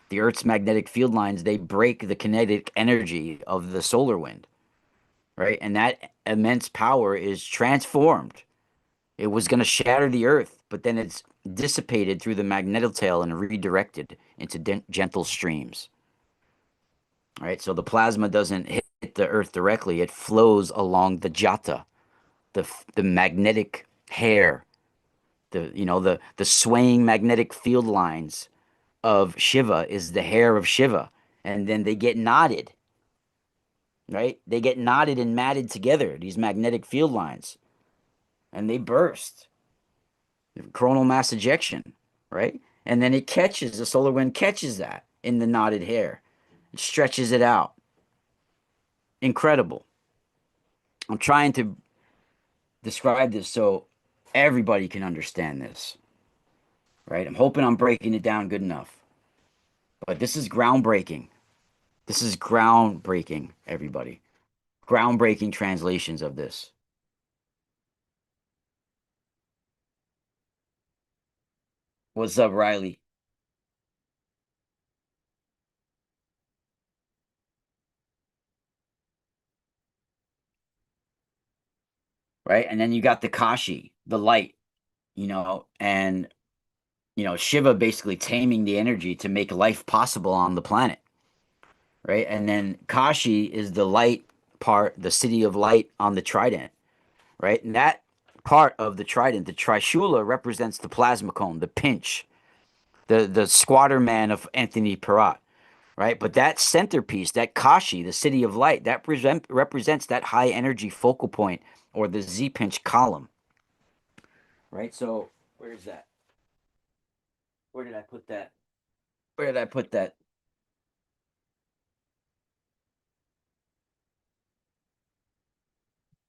the Earth's magnetic field lines, they break the kinetic energy of the solar wind, right? And that immense power is transformed. It was going to shatter the Earth, but then it's dissipated through the magnetic tail and redirected into gentle streams, right? So the plasma doesn't hit the Earth directly; it flows along the jata, the magnetic hair, the swaying magnetic field lines of Shiva is the hair of Shiva, and then they get knotted, right? They get knotted and matted together, these magnetic field lines, and they burst. Coronal mass ejection, right? And then the solar wind catches that in the knotted hair. It stretches it out. Incredible. I'm trying to describe this so everybody can understand this, right? I'm hoping I'm breaking it down good enough. But this is groundbreaking. This is groundbreaking, everybody. Groundbreaking translations of this. What's up, Riley? Right? And then you got the Kashi, the light, and Shiva basically taming the energy to make life possible on the planet, right? And then Kashi is the light part, the city of light on the Trident, right? And that part of the Trident, the Trishula, represents the plasma cone, the pinch, the squatter man of Anthony Perrott, right? But that centerpiece, that Kashi, the city of light, that represents that high energy focal point or the Z pinch column, right? So where's that? Where did I put that? Where did I put that?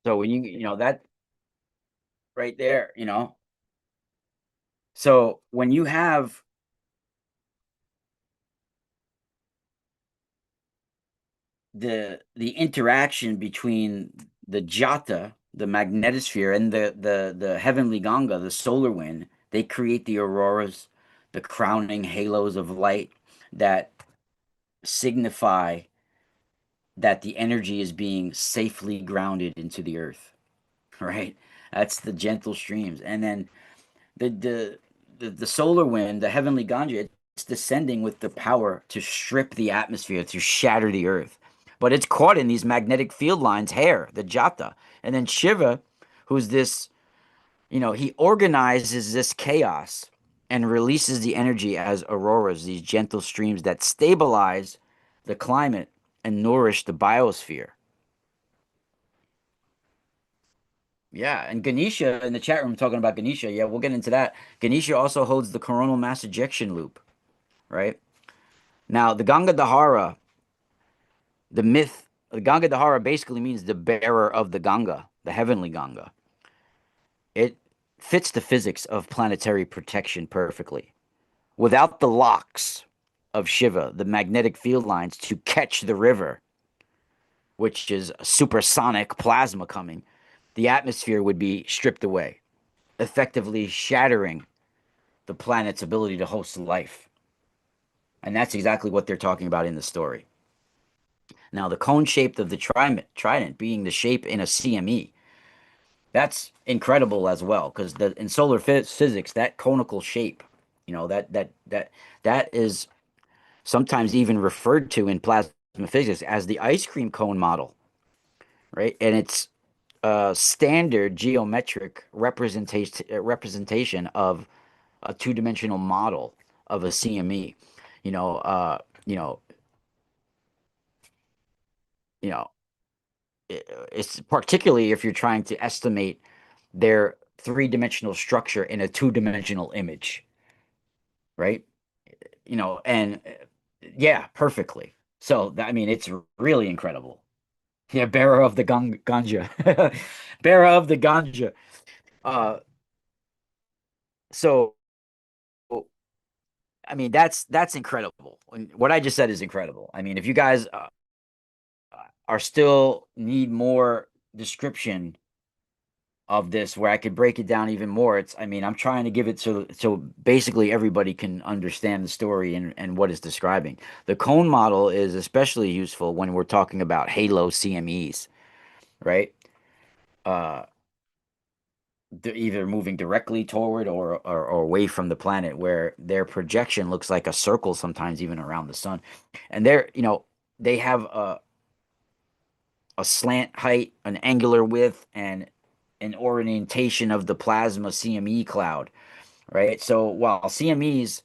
So when that right there, so when you have the interaction between the jata, the magnetosphere, and the heavenly Ganga, the solar wind, they create the auroras, the crowning halos of light that signify that the energy is being safely grounded into the earth, right? That's the gentle streams. And then the the the solar wind, the heavenly Ganja, it's descending with the power to strip the atmosphere, to shatter the earth. But it's caught in these magnetic field lines, hair, the jata. And then Shiva, who's this, he organizes this chaos and releases the energy as auroras, these gentle streams that stabilize the climate and nourish the biosphere. Yeah, and Ganesha in the chat room talking about Ganesha. Yeah, we'll get into that. Ganesha also holds the coronal mass ejection loop, right? Now, the Ganga Dahara, the myth, the Ganga Dahara basically means the bearer of the Ganga, the heavenly Ganga. It fits the physics of planetary protection perfectly. Without the locks of Shiva, the magnetic field lines to catch the river, which is supersonic plasma coming, the atmosphere would be stripped away, effectively shattering the planet's ability to host life. And that's exactly what they're talking about in the story. Now, the cone shaped of the trident being the shape in a CME, that's incredible as well, because in solar physics, that conical shape, that is sometimes even referred to in plasma physics as the ice cream cone model, right? And it's a standard geometric representation of a two-dimensional model of a CME. You know, uh, you know, you know, it's particularly if you're trying to estimate their three-dimensional structure in a two-dimensional image, right? And yeah, perfectly. So I mean, it's really incredible. Yeah, bearer of the ganja, bearer of the ganja. Uh, so I mean, that's incredible. What I just said is incredible. I mean, if you guys are still need more description of this where I could break it down even more. I mean, I'm trying to give it so basically everybody can understand the story and what it's describing. The cone model is especially useful when we're talking about halo CMEs, right? Uh, they're either moving directly toward or away from the planet, where their projection looks like a circle sometimes even around the sun. And they have a slant height, an angular width, and an orientation of the plasma CME cloud, right? So while CMEs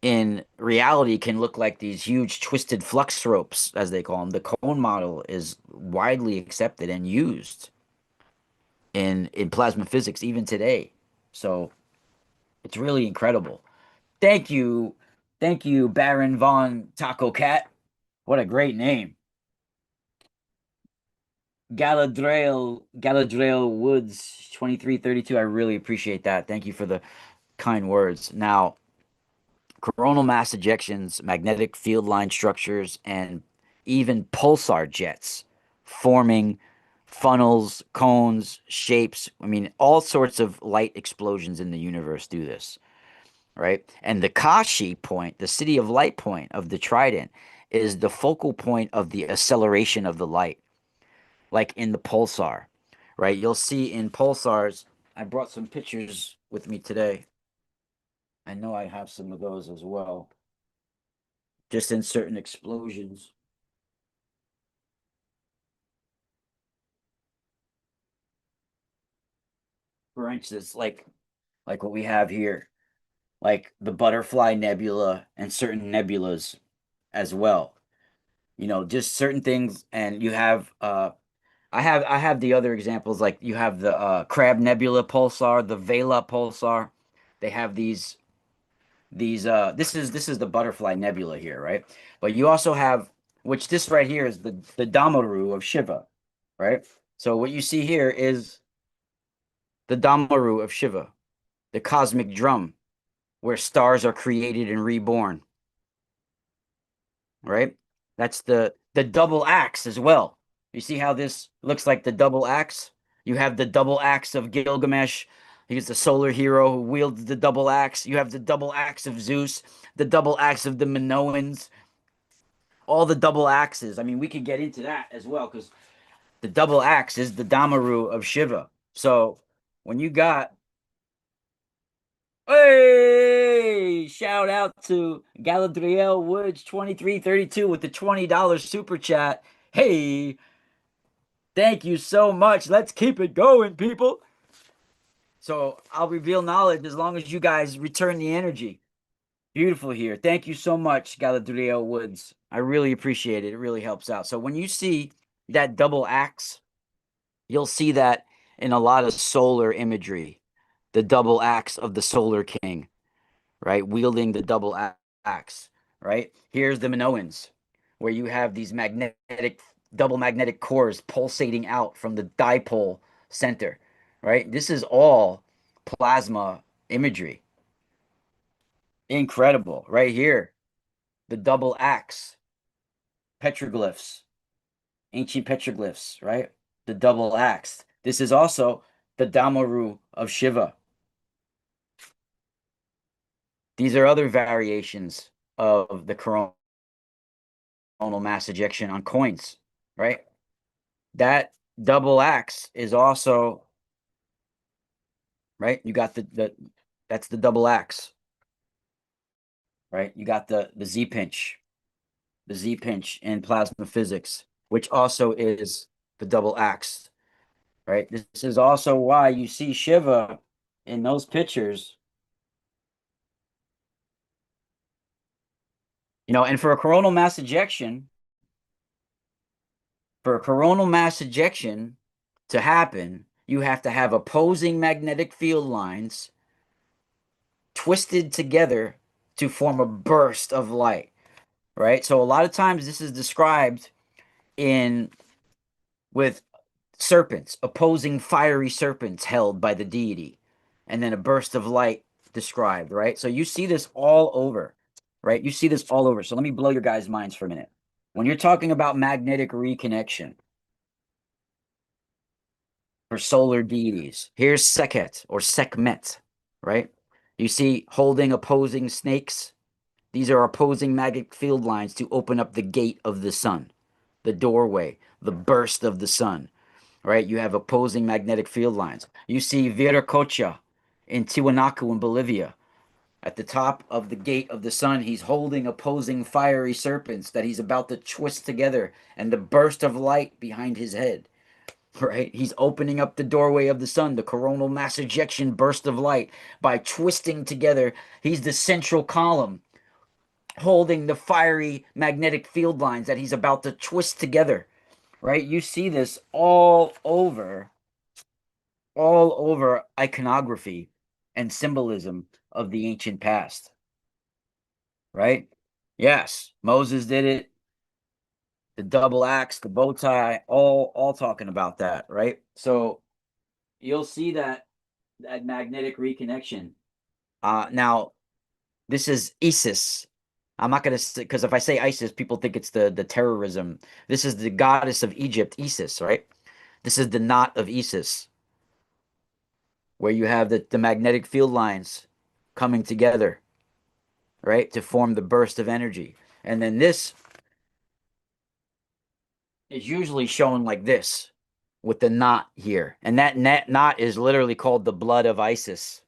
in reality can look like these huge twisted flux ropes, as they call them, the cone model is widely accepted and used in plasma physics even today. So it's really incredible. Thank you. Thank you, Baron von Taco Cat. What a great name. Galadriel Woods 2332. I really appreciate that. Thank you for the kind words. Now, coronal mass ejections, magnetic field line structures, and even pulsar jets forming funnels, cones, shapes. I mean, all sorts of light explosions in the universe do this, right? And the Kashi point, the city of light point of the Trident, is the focal point of the acceleration of the light, like in the pulsar, right? You'll see in pulsars, I brought some pictures with me today. I know I have some of those as well, just in certain explosions. For instance, like what we have here, like the Butterfly Nebula and certain nebulas as well. Just certain things, and you have I have the other examples, like you have the Crab Nebula pulsar, the Vela pulsar. They have these this is the Butterfly Nebula here, right? But you also have, which this right here is the Damaru of Shiva, right? So what you see here is the Damaru of Shiva, the cosmic drum, where stars are created and reborn, right? That's the double axe as well. You see how this looks like the double axe? You have the double axe of Gilgamesh. He's the solar hero who wields the double axe. You have the double axe of Zeus, the double axe of the Minoans, all the double axes. I mean, we could get into that as well, because the double axe is the Damaru of Shiva. So when you got, hey, shout out to Galadriel Woods 2332 with the $20 super chat. Hey, thank you so much. Let's keep it going, people. So I'll reveal knowledge as long as you guys return the energy. Beautiful here. Thank you so much, Galadriel Woods. I really appreciate it. It really helps out. So when you see that double axe, you'll see that in a lot of solar imagery. The double axe of the Solar King, right? Wielding the double axe, right? Here's the Minoans, where you have these double magnetic cores pulsating out from the dipole center, right? This is all plasma imagery. Incredible. Right here, the double axe, petroglyphs, ancient petroglyphs, right? The double axe. This is also the Damaru of Shiva. These are other variations of the coronal mass ejection on coins, right? That double axe is also, right. You got the that's the double axe, right? You got the Z pinch in plasma physics, which also is the double axe, right? This is also why you see Shiva in those pictures, and for a coronal mass ejection to happen, you have to have opposing magnetic field lines twisted together to form a burst of light, right? So a lot of times this is described in with serpents, opposing fiery serpents held by the deity, and then a burst of light described, right? So you see this all over, right? You see this all over. So let me blow your guys' minds for a minute. When you're talking about magnetic reconnection for solar deities, here's Sekhet or Sekhmet, right? You see holding opposing snakes. These are opposing magnetic field lines to open up the gate of the sun, the doorway, the burst of the sun, right? You have opposing magnetic field lines. You see Viracocha in Tiwanaku in Bolivia. At the top of the gate of the sun, he's holding opposing fiery serpents that he's about to twist together, and the burst of light behind his head, right? He's opening up the doorway of the sun, the coronal mass ejection burst of light by twisting together. He's the central column holding the fiery magnetic field lines that he's about to twist together, right? You see this all over iconography and symbolism of the ancient past, right? Yes, Moses did it, the double axe, the bow tie, all talking about that, right? So you'll see that magnetic reconnection. Now this is Isis. I'm not gonna say because if I say Isis, people think it's the terrorism. This is the goddess of Egypt, Isis, right? This is the knot of Isis, where you have the magnetic field lines coming together, right, to form the burst of energy. And then this is usually shown like this with the knot here. And that knot is literally called the blood of Isis,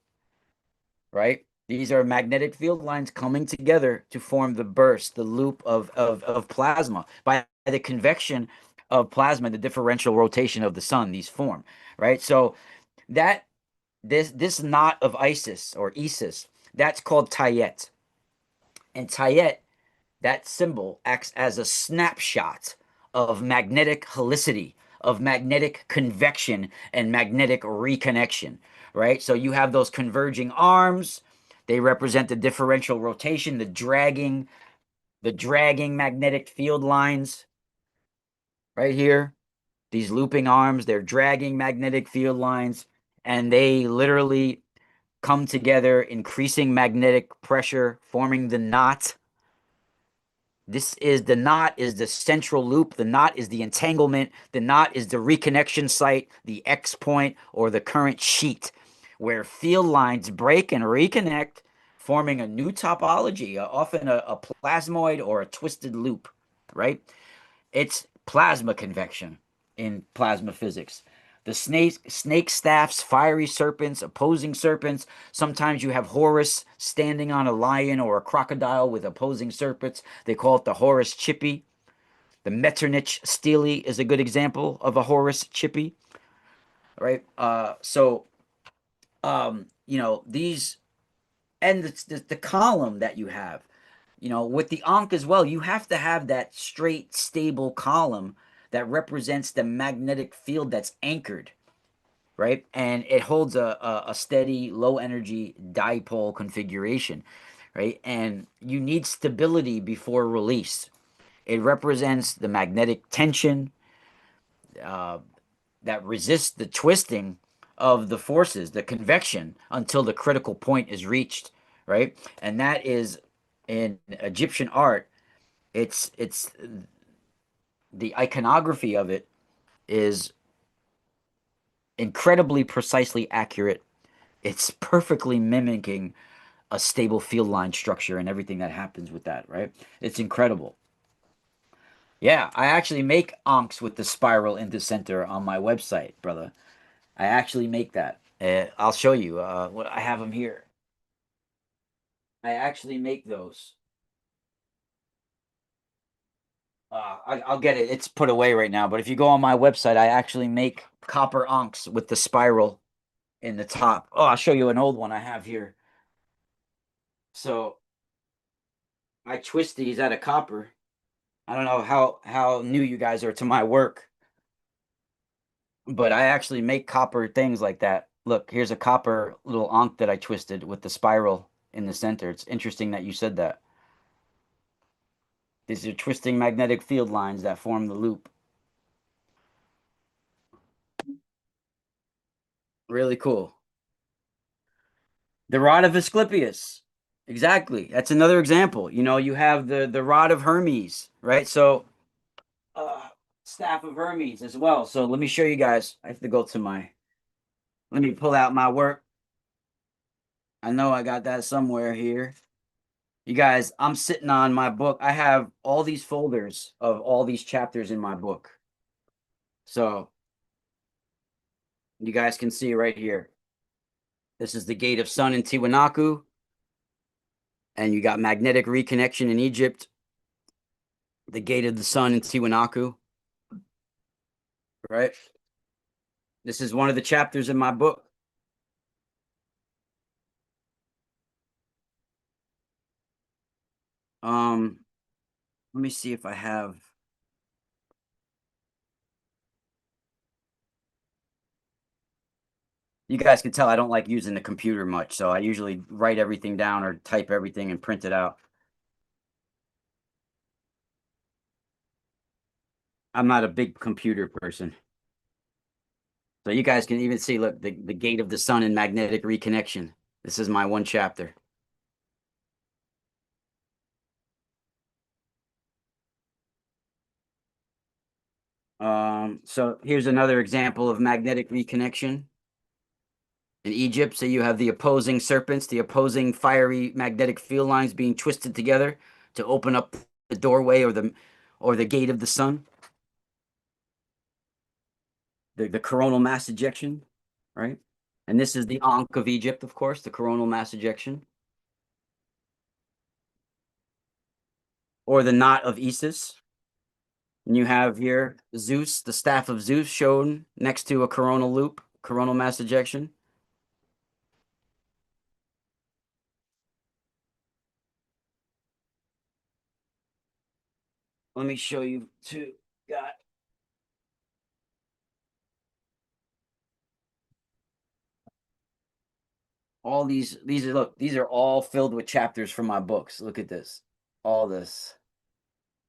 right? These are magnetic field lines coming together to form the burst, the loop of plasma. By the convection of plasma, the differential rotation of the sun, these form, right? So that this knot of Isis, that's called Tayet. And Tayet, that symbol acts as a snapshot of magnetic helicity, of magnetic convection and magnetic reconnection, right? So you have those converging arms. They represent the differential rotation, the dragging magnetic field lines right here. These looping arms, they're dragging magnetic field lines, and they literally come together, increasing magnetic pressure, forming the knot. This is the knot is the central loop. The knot is the entanglement. The knot is the reconnection site, the X point, or the current sheet, where field lines break and reconnect, forming a new topology, often a plasmoid or a twisted loop, right? It's plasma convection in plasma physics. The snake staffs, fiery serpents, opposing serpents. Sometimes you have Horus standing on a lion or a crocodile with opposing serpents. They call it the Horus chippy. The Metternich stele is a good example of a Horus chippy, right? These and the column that you have, with the Ankh as well, you have to have that straight, stable column that represents the magnetic field that's anchored, right? And it holds a steady, low energy dipole configuration, right? And you need stability before release. It represents the magnetic tension uh, that resists the twisting of the forces, the convection, until the critical point is reached, right? And that is in Egyptian art. It's the iconography of it is incredibly precisely accurate. It's perfectly mimicking a stable field line structure and everything that happens with that, right? It's incredible. Yeah, I actually make onks with the spiral in the center on my website, brother. I actually make that. I'll show you. What I have them here. I actually make those. I'll get it. It's put away right now. But if you go on my website, I actually make copper onks with the spiral in the top. Oh, I'll show you an old one I have here. So I twist these out of copper. I don't know how new you guys are to my work, but I actually make copper things like that. Look, here's a copper little ankh that I twisted with the spiral in the center. It's interesting that you said that. These are twisting magnetic field lines that form the loop. Really cool. The rod of Asclepius. Exactly. That's another example. You have the rod of Hermes, right? So uh, staff of Hermes as well. So let me show you guys. I have to go to my. Let me pull out my work. I know I got that somewhere here. You guys, I'm sitting on my book. I have all these folders of all these chapters in my book. So you guys can see right here. This is the Gate of Sun in Tiwanaku. And you got magnetic reconnection in Egypt. The Gate of the Sun in Tiwanaku. Right? This is one of the chapters in my book. Let me see if I have. You guys can tell I don't like using the computer much, so I usually write everything down or type everything and print it out. I'm not a big computer person. So you guys can even see, look, the Gate of the Sun and magnetic reconnection. This is my one chapter. So here's another example of magnetic reconnection in Egypt. So you have the opposing serpents, the opposing fiery magnetic field lines being twisted together to open up the doorway or the gate of the sun. The coronal mass ejection, right? And this is the Ankh of Egypt, of course, the coronal mass ejection, or the knot of Isis. And you have here Zeus, the staff of Zeus, shown next to a coronal loop, coronal mass ejection. Let me show you too. Got all these are look, these are all filled with chapters from my books. Look at this. All this.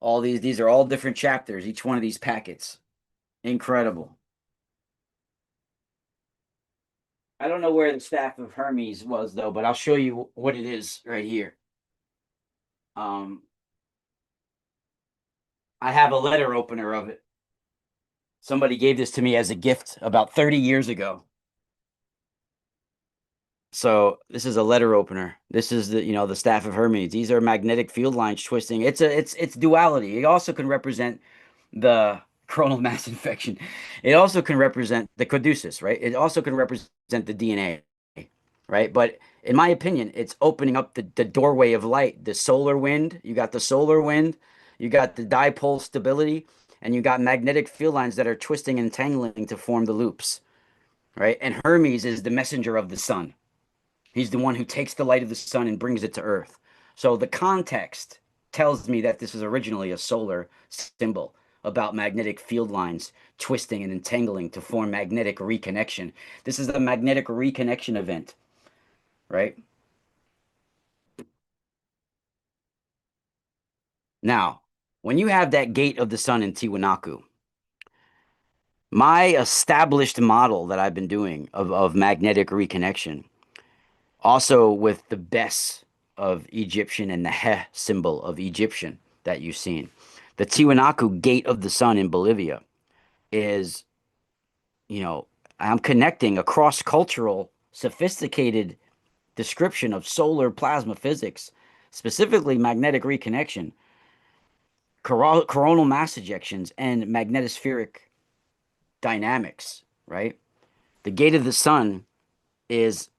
All these are all different chapters, each one of these packets. Incredible. I don't know where the staff of Hermes was though, but I'll show you what it is right here. Um, I have a letter opener of it. Somebody gave this to me as a gift about 30 years ago. So this is a letter opener. This is the staff of Hermes. These are magnetic field lines twisting. It's duality. It also can represent the coronal mass infection. It also can represent the caduceus, right? It also can represent the DNA, right? But in my opinion, it's opening up the doorway of light, the solar wind. You got the solar wind, you got the dipole stability, and you got magnetic field lines that are twisting and tangling to form the loops, right? And Hermes is the messenger of the sun. He's the one who takes the light of the sun and brings it to Earth. So the context tells me that this is originally a solar symbol about magnetic field lines twisting and entangling to form magnetic reconnection. This is a magnetic reconnection event, right? Now, when you have that gate of the sun in Tiwanaku, my established model that I've been doing of magnetic reconnection, also with the Bes of Egyptian and the He symbol of Egyptian that you've seen. The Tiwanaku gate of the sun in Bolivia is, you know, I'm connecting a cross-cultural, sophisticated description of solar plasma physics, specifically magnetic reconnection, coronal mass ejections, and magnetospheric dynamics, right? The gate of the sun is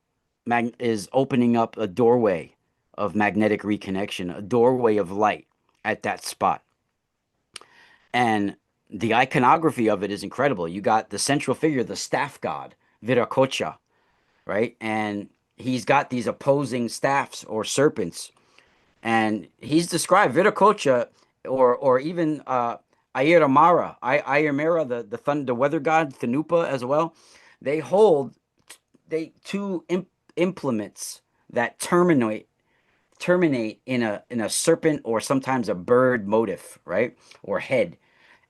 is opening up a doorway of magnetic reconnection, a doorway of light at that spot. And the iconography of it is incredible. You got the central figure, the staff god, Viracocha, right? And he's got these opposing staffs or serpents. And he's described Viracocha or even Ayramara, the weather god, Thanupa as well. They hold two implements that terminate in a serpent or sometimes a bird motif, right? Or head.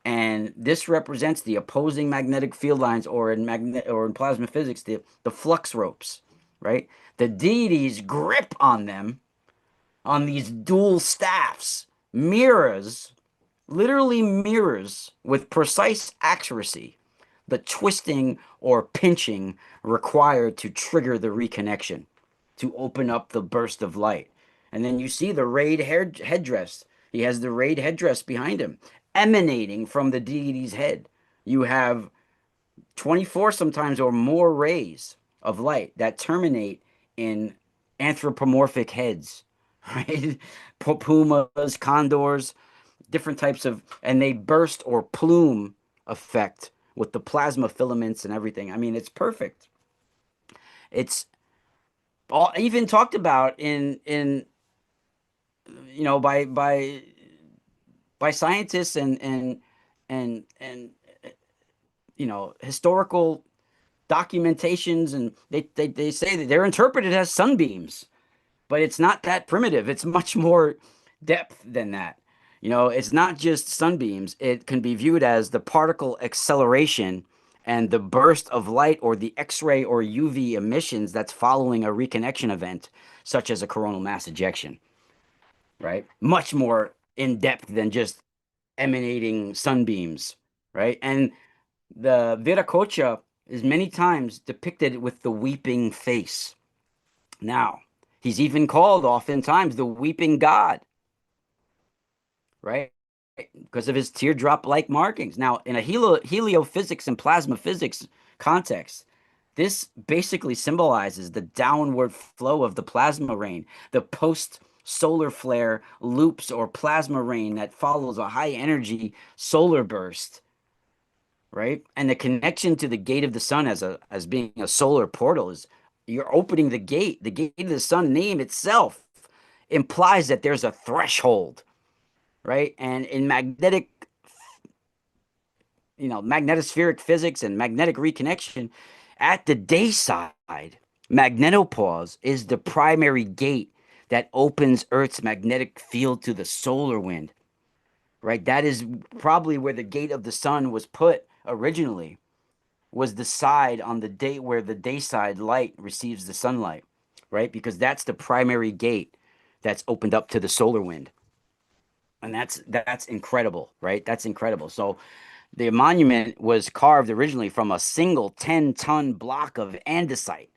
And this represents the opposing magnetic field lines, or in plasma physics, the flux ropes, right? The deities grip on them, on these dual staffs, mirrors literally mirrors with precise accuracy the twisting or pinching required to trigger the reconnection, to open up the burst of light. And then you see the rayed headdress. He has the rayed headdress behind him, emanating from the deity's head. You have 24 sometimes or more rays of light that terminate in anthropomorphic heads, right? Pumas, condors, different types of, and they burst or plume effect with the plasma filaments and everything. I mean, it's perfect. It's all even talked about in by scientists and historical documentations, and they say that they're interpreted as sunbeams, but it's not that primitive. It's much more depth than that. It's not just sunbeams. It can be viewed as the particle acceleration and the burst of light or the X-ray or UV emissions that's following a reconnection event, such as a coronal mass ejection, right? Much more in depth than just emanating sunbeams, right? And the Viracocha is many times depicted with the weeping face. Now, he's even called oftentimes the weeping god, right? Because of his teardrop like markings. Now, in a heliophysics and plasma physics context, this basically symbolizes the downward flow of the plasma rain, the post solar flare loops or plasma rain that follows a high energy solar burst, right? And the connection to the gate of the sun as being a solar portal is you're opening the gate. The gate of the sun name itself implies that there's a threshold, right? And in magnetospheric physics and magnetic reconnection, at the day side, magnetopause is the primary gate that opens Earth's magnetic field to the solar wind, right? That is probably where the gate of the sun was put originally, was the side on the day where the day side light receives the sunlight, right? Because that's the primary gate that's opened up to the solar wind. And that's incredible, right? That's incredible. So the monument was carved originally from a single 10-ton block of andesite,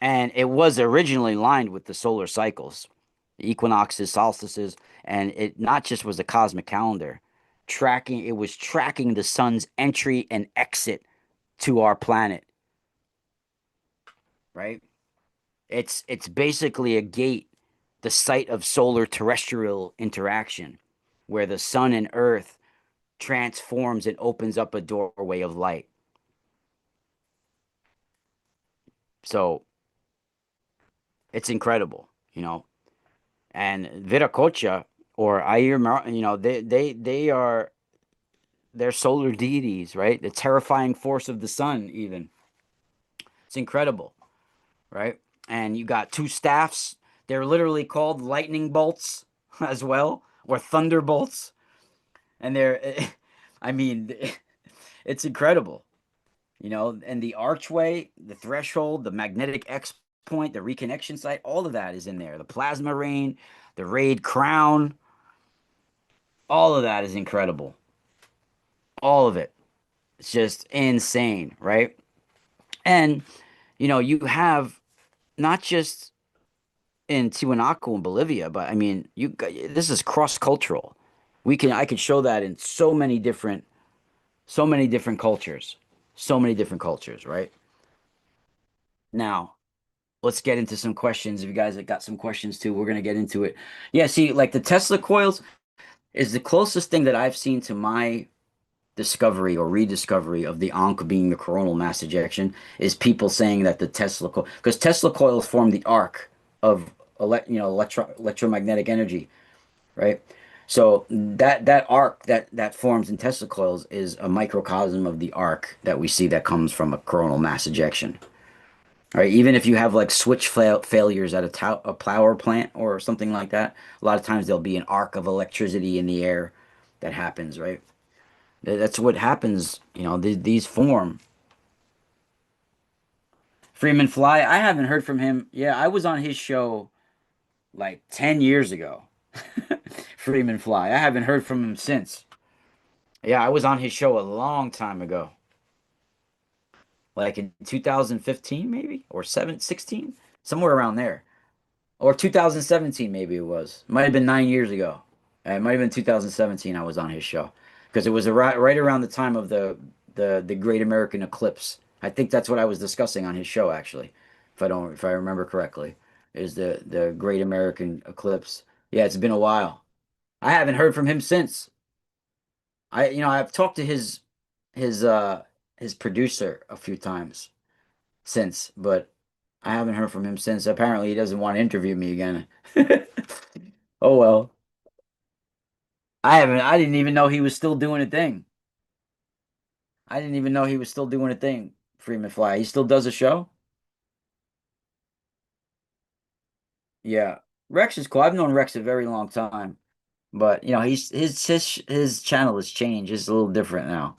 and it was originally lined with the solar cycles, the equinoxes, solstices, and it not just was a cosmic calendar, it was tracking the sun's entry and exit to our planet, right? It's basically a gate, the site of solar terrestrial interaction, where the sun and earth transforms and opens up a doorway of light. So it's incredible. And Viracocha or Ayir, they're solar deities, right? The terrifying force of the sun, even. It's incredible, right? And you got two staffs. They're literally called lightning bolts as well, or thunderbolts. And I mean, it's incredible. And the archway, the threshold, the magnetic X point, the reconnection site, all of that is in there. The plasma rain, the rayed crown, all of that is incredible. All of it. It's just insane, right? And you have not just in Tiwanaku and Bolivia, but I mean, this is cross-cultural. I could show that in so many different cultures. So many different cultures, right? Now, let's get into some questions. If you guys have got some questions too, we're gonna get into it. Yeah, see, like the Tesla coils is the closest thing that I've seen to my discovery or rediscovery of the Ankh being the coronal mass ejection is people saying that the Tesla coil, because Tesla coils form the arc of electromagnetic energy, right? So that arc that forms in Tesla coils is a microcosm of the arc that we see that comes from a coronal mass ejection. Right, even if you have like switch failures at a power plant or something like that, a lot of times there'll be an arc of electricity in the air that happens, right? That's what happens, these form. Freeman Fly, I haven't heard from him. Yeah, I was on his show like 10 years ago. Freeman Fly. I haven't heard from him since. Yeah, I was on his show a long time ago, like in 2015 maybe or 16, somewhere around there. Or 2017 maybe it was. Might have been 9 years ago. It might have been 2017 I was on his show because it was right around the time of the Great American Eclipse. I think that's what I was discussing on his show actually, if I remember correctly, is the Great American Eclipse. Yeah, it's been a while. I haven't heard from him since. I've talked to his uh his producer a few times since, but I haven't heard from him since. Apparently, he doesn't want to interview me again. Oh well. I didn't even know he was still doing a thing. I didn't even know he was still doing a thing. Freeman Fly. He still does a show? Yeah. Rex is cool. I've known Rex a very long time. But his channel has changed. It's a little different now.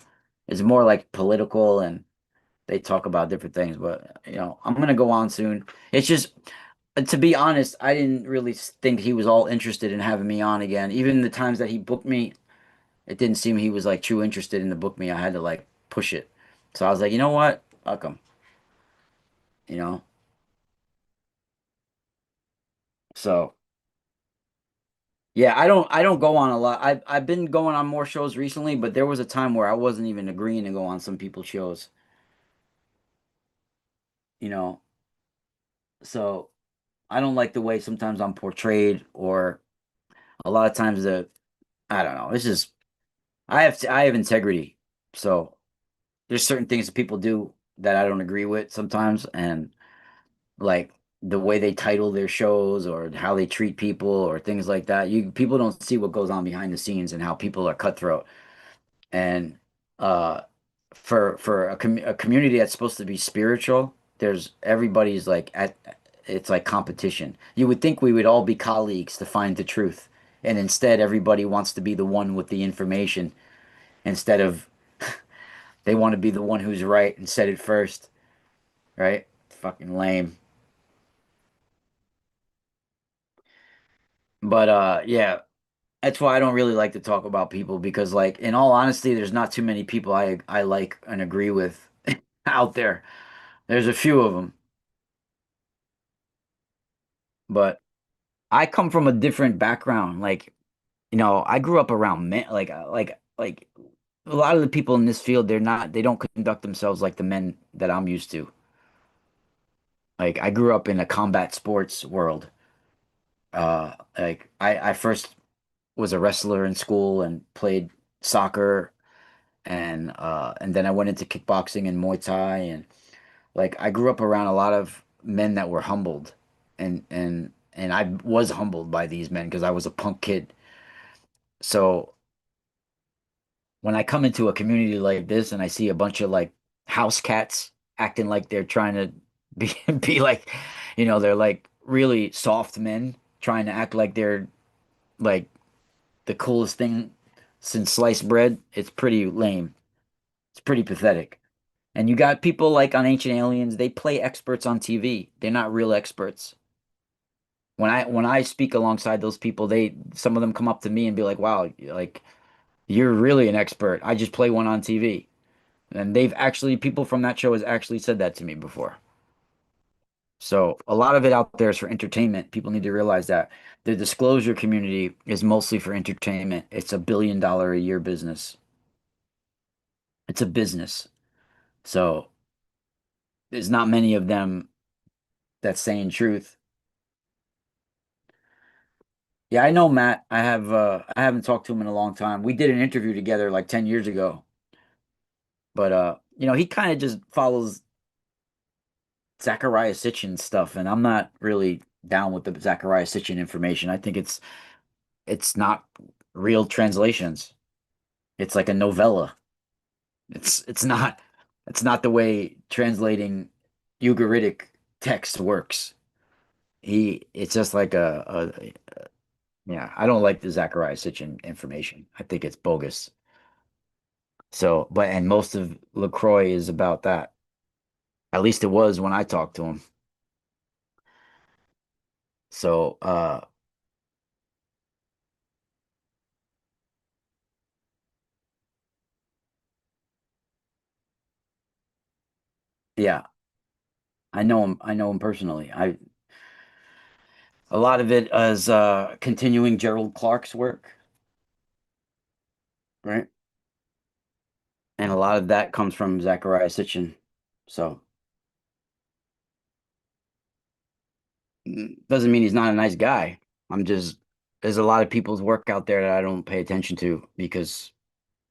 It's more like political and they talk about different things, but I'm gonna go on soon. It's just to be honest, I didn't really think he was all interested in having me on again. Even the times that he booked me, it didn't seem he was like true interested in the book me. I had to like push it. So I was like, you know what? Fuck him. You know? So yeah, I don't go on a lot. I've been going on more shows recently, but there was a time where I wasn't even agreeing to go on some people's shows, you know. So I don't like the way sometimes I'm portrayed or a lot of times I don't know. It's just I have integrity. So there's certain things that people do that I don't agree with sometimes, and like the way they title their shows or how they treat people or things like that. You people don't see what goes on behind the scenes and how people are cutthroat. And uh for a community that's supposed to be spiritual, there's everybody's like at it's like competition. You would think we would all be colleagues to find the truth. And instead everybody wants to be the one with the information instead of they want to be the one who's right and said it first, right? Fucking lame. But yeah, that's why I don't really like to talk about people because like in all honesty, there's not too many people I like and agree with out there. There's a few of them, but I come from a different background. Like, I grew up around men like a lot of the people in this field, they don't conduct themselves like the men that I'm used to. Like I grew up in a combat sports world. Like I first was a wrestler in school and played soccer and then I went into kickboxing and Muay Thai and like I grew up around a lot of men that were humbled and I was humbled by these men because I was a punk kid. So when I come into a community like this and I see a bunch of like house cats acting like they're trying to be be like, they're like really soft men trying to act like they're like the coolest thing since sliced bread, it's pretty lame. It's pretty pathetic. And you got people like on Ancient Aliens, they play experts on TV. They're not real experts. When I speak alongside those people, some of them come up to me and be like, "Wow, like you're really an expert. I just play one on TV." And people from that show has actually said that to me before. So a lot of it out there is for entertainment. People need to realize that the disclosure community is mostly for entertainment. It's $1 billion a year business. It's a business. So there's not many of them that's saying truth. Yeah, I know Matt. I haven't talked to him in a long time. We did an interview together like 10 years ago. But he kind of just follows Zachariah Sitchin stuff and I'm not really down with the Zachariah Sitchin information. I think it's not real translations. It's like a novella. It's not the way translating Ugaritic text works. It's just like yeah, I don't like the Zachariah Sitchin information. I think it's bogus. So, and most of LaCroix is about that. At least it was when I talked to him. So, Yeah, I know him. I know him personally. I A lot of it is continuing Gerald Clark's work, right? And a lot of that comes from Zachariah Sitchin. So doesn't mean he's not a nice guy. I'm just There's a lot of people's work out there that I don't pay attention to because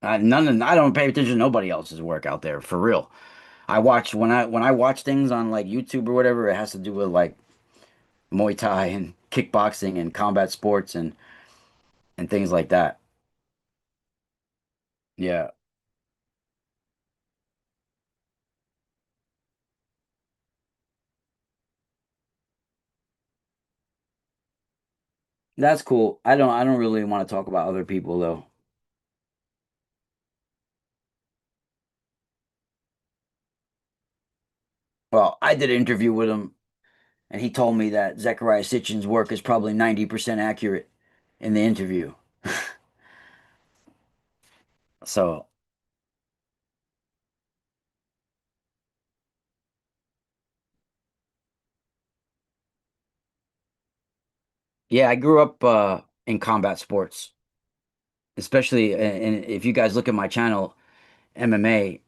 I don't pay attention to nobody else's work out there for real. I watch when I watch things on like YouTube or whatever, it has to do with like Muay Thai and kickboxing and combat sports and things like that. Yeah, that's cool. I don't really want to talk about other people though. Well, I did an interview with him, and he told me that Zechariah Sitchin's work is probably 90% accurate in the interview. So, yeah, I grew up in combat sports, especially, and if you guys look at my channel, MMA,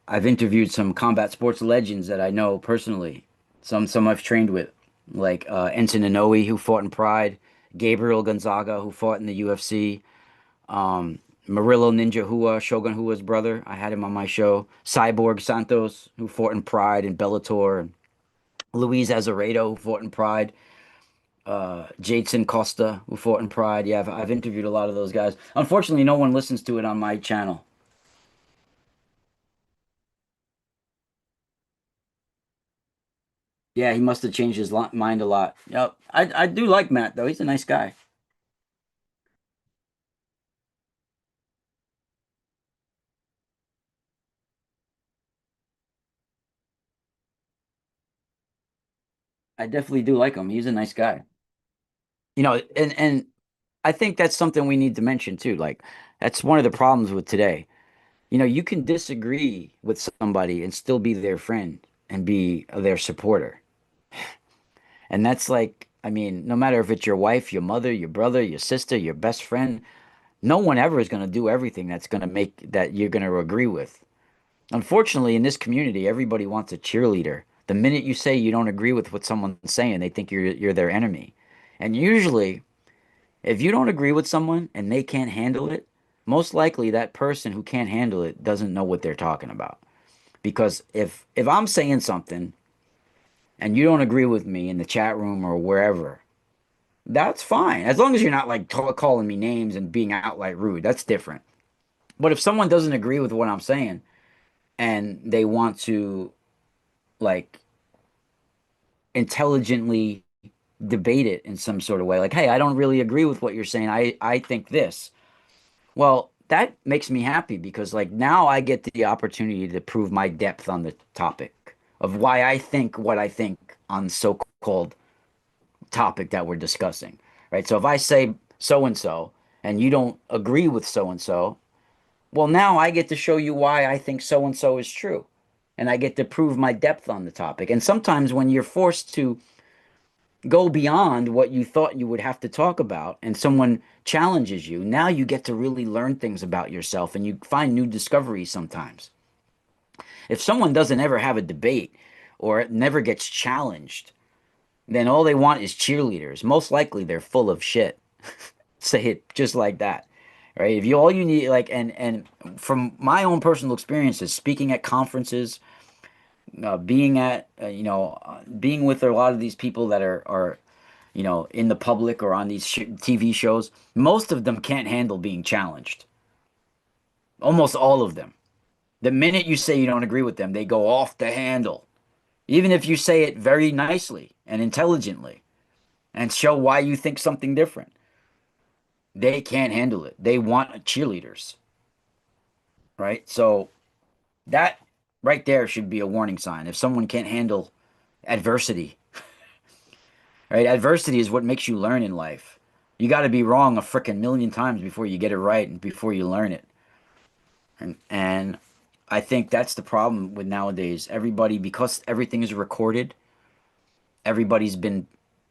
I've interviewed some combat sports legends that I know personally. Some I've trained with, like Enson Inoue, who fought in Pride, Gabriel Gonzaga, who fought in the UFC, Murillo Ninja Hua, Shogun Hua's brother. I had him on my show. Cyborg Santos, who fought in Pride and Bellator. Luis Azeredo, who fought in Pride. Jadson Costa, who fought in Pride. Yeah, I've interviewed a lot of those guys. Unfortunately, no one listens to it on my channel. Yeah, he must have changed his mind a lot. Yep. I do like Matt though. He's a nice guy. I definitely do like him. He's a nice guy. And I think that's something we need to mention too. Like that's one of the problems with today. You can disagree with somebody and still be their friend and be their supporter. And that's like, I mean, no matter if it's your wife, your mother, your brother, your sister, your best friend, no one ever is going to do everything that's going to make that you're going to agree with. Unfortunately, in this community, everybody wants a cheerleader. The minute you say you don't agree with what someone's saying, they think you're their enemy. And usually, if you don't agree with someone and they can't handle it, most likely that person who can't handle it doesn't know what they're talking about. Because if I'm saying something and you don't agree with me in the chat room or wherever, that's fine. As long as you're not like calling me names and being outright rude, that's different. But if someone doesn't agree with what I'm saying and they want to like intelligently debate it in some sort of way, like, hey, I don't really agree with what you're saying. I think this. Well, that makes me happy because like now I get the opportunity to prove my depth on the topic of why I think what I think on so-called topic that we're discussing, right? So if I say so and so and you don't agree with so and so, well, now I get to show you why I think so and so is true. And I get to prove my depth on the topic. And sometimes when you're forced to go beyond what you thought you would have to talk about and someone challenges you, now you get to really learn things about yourself and you find new discoveries sometimes. If someone doesn't ever have a debate or never gets challenged, then all they want is cheerleaders. Most likely they're full of shit. Say it just like that. Right? If you all you need like and from my own personal experiences speaking at conferences, being at being with a lot of these people that are in the public or on these TV shows, most of them can't handle being challenged. Almost all of them. The minute you say you don't agree with them, they go off the handle. Even if you say it very nicely and intelligently and show why you think something different, they can't handle it. They want cheerleaders, right? So that right there should be a warning sign. If someone can't handle adversity, right? Adversity is what makes you learn in life. You got to be wrong a freaking million times before you get it right and before you learn it. And I think that's the problem with nowadays. Everybody, because everything is recorded, everybody's been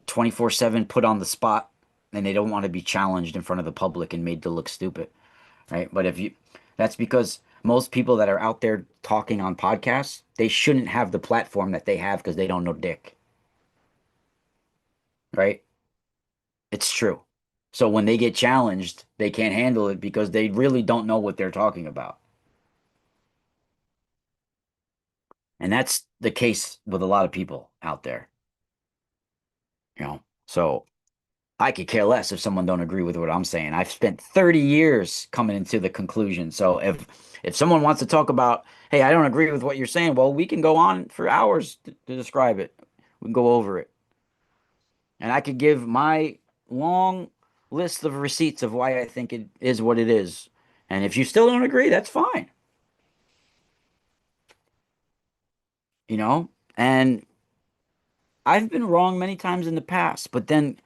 24/7 put on the spot, and they don't want to be challenged in front of the public and made to look stupid, right? But if you, that's because most people that are out there talking on podcasts, they shouldn't have the platform that they have because they don't know dick, right? It's true. So when they get challenged, they can't handle it because they really don't know what they're talking about. And that's the case with a lot of people out there, you know. So I could care less if someone don't agree with what I'm saying. I've spent 30 years coming into the conclusion. So if someone wants to talk about, hey, I don't agree with what you're saying, well, we can go on for hours to describe it. We can go over it. And I could give my long list of receipts of why I think it is what it is. And if you still don't agree, that's fine, you know? And I've been wrong many times in the past, but then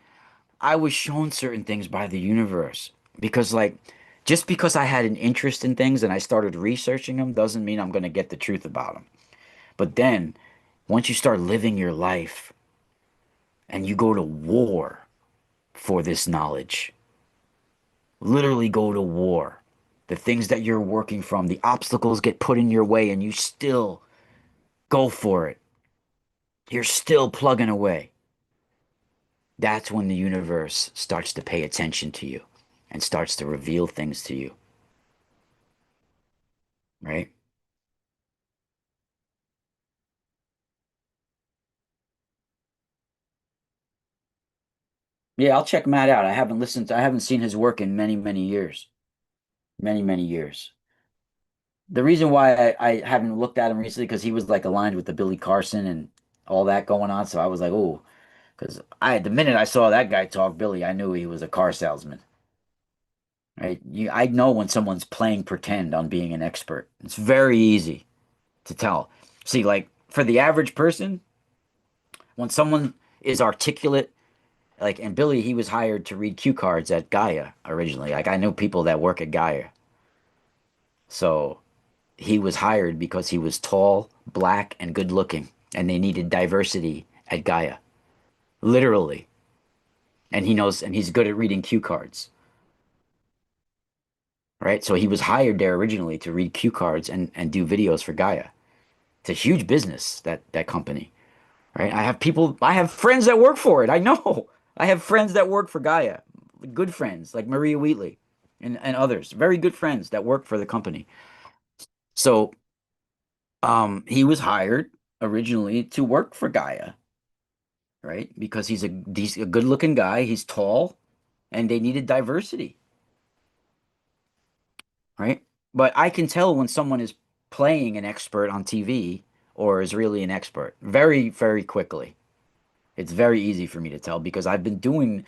I was shown certain things by the universe because, like, just because I had an interest in things and I started researching them doesn't mean I'm going to get the truth about them. But then, once you start living your life and you go to war for this knowledge, literally go to war, the things that you're working from, the obstacles get put in your way and you still go for it. You're still plugging away. That's when the universe starts to pay attention to you and starts to reveal things to you, right? Yeah, I'll check Matt out. I haven't seen his work in many, many years. Many, many years. The reason why I haven't looked at him recently because he was like aligned with the Billy Carson and all that going on. So I was like, oh, because the minute I saw that guy talk Billy, I knew he was a car salesman. Right? I know when someone's playing pretend on being an expert. It's very easy to tell. See, like for the average person, when someone is articulate, like and Billy, he was hired to read cue cards at Gaia originally. Like I know people that work at Gaia. So he was hired because he was tall, black, and good looking, and they needed diversity at Gaia. Literally. And he knows and he's good at reading cue cards. Right? So he was hired there originally to read cue cards and do videos for Gaia. It's a huge business, that company. Right? I have friends that work for it. I know. I have friends that work for Gaia. Good friends like Maria Wheatley and others. Very good friends that work for the company. So he was hired originally to work for Gaia, right? Because he's a good looking guy, he's tall, and they needed diversity, right? But I can tell when someone is playing an expert on TV or is really an expert very, very quickly. It's very easy for me to tell because I've been doing,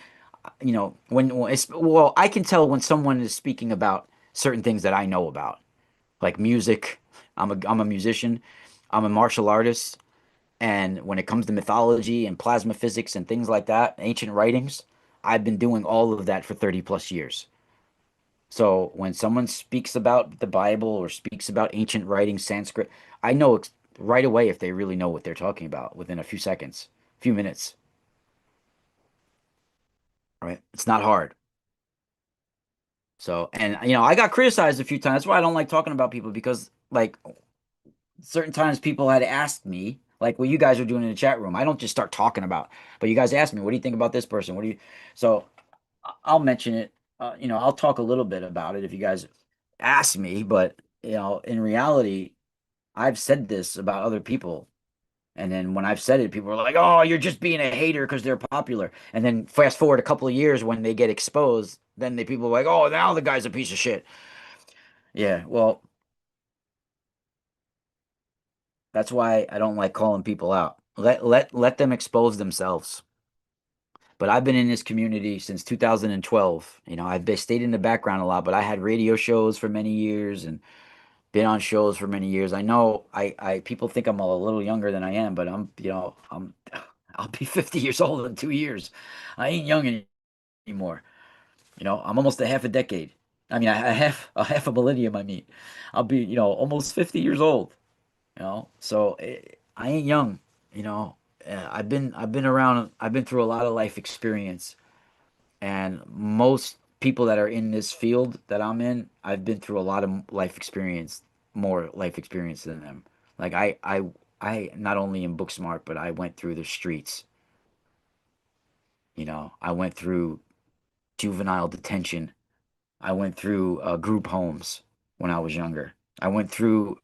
when it's, well, I can tell when someone is speaking about certain things that I know about, like music. I'm a musician. I'm a martial artist. And when it comes to mythology and plasma physics and things like that, ancient writings, I've been doing all of that for 30 plus years. So when someone speaks about the Bible or speaks about ancient writing, Sanskrit, I know right away if they really know what they're talking about within a few seconds, few minutes, right? It's not hard. So, and I got criticized a few times. That's why I don't like talking about people because like certain times people had asked me, like what you guys are doing in the chat room. I don't just start talking about, but you guys ask me, what do you think about this person? What do you, so I'll mention it. I'll talk a little bit about it if you guys ask me, but in reality, I've said this about other people. And then when I've said it, people are like, oh, you're just being a hater because they're popular. And then fast forward a couple of years when they get exposed, then people are like, oh, now the guy's a piece of shit. Yeah, well, that's why I don't like calling people out. Let them expose themselves. But I've been in this community since 2012. Stayed in the background a lot, but I had radio shows for many years and been on shows for many years. I know I people think I'm a little younger than I am, but I'll be 50 years old in 2 years. I ain't young anymore. I'm almost a half a decade. I mean, I have a half a millennium. I mean, I'll be, almost 50 years old, So I ain't young, you know. I've been around. I've been through a lot of life experience, and most people that are in this field that I'm in, I've been through a lot of life experience, more life experience than them. Like I not only am book smart, but I went through the streets. I went through juvenile detention. I went through group homes when I was younger. I went through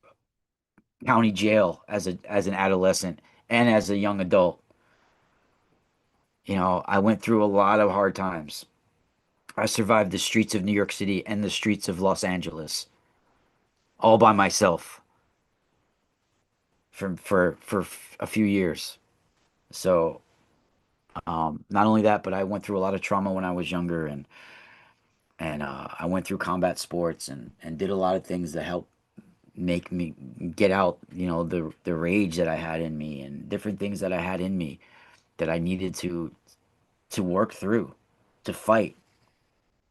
county jail as an adolescent and as a young adult. I went through a lot of hard times. I survived the streets of New York City and the streets of Los Angeles all by myself for a few years. So, not only that, but I went through a lot of trauma when I was younger, and I went through combat sports and did a lot of things that helped make me get out, the rage that I had in me and different things that I had in me that I needed to work through, to fight.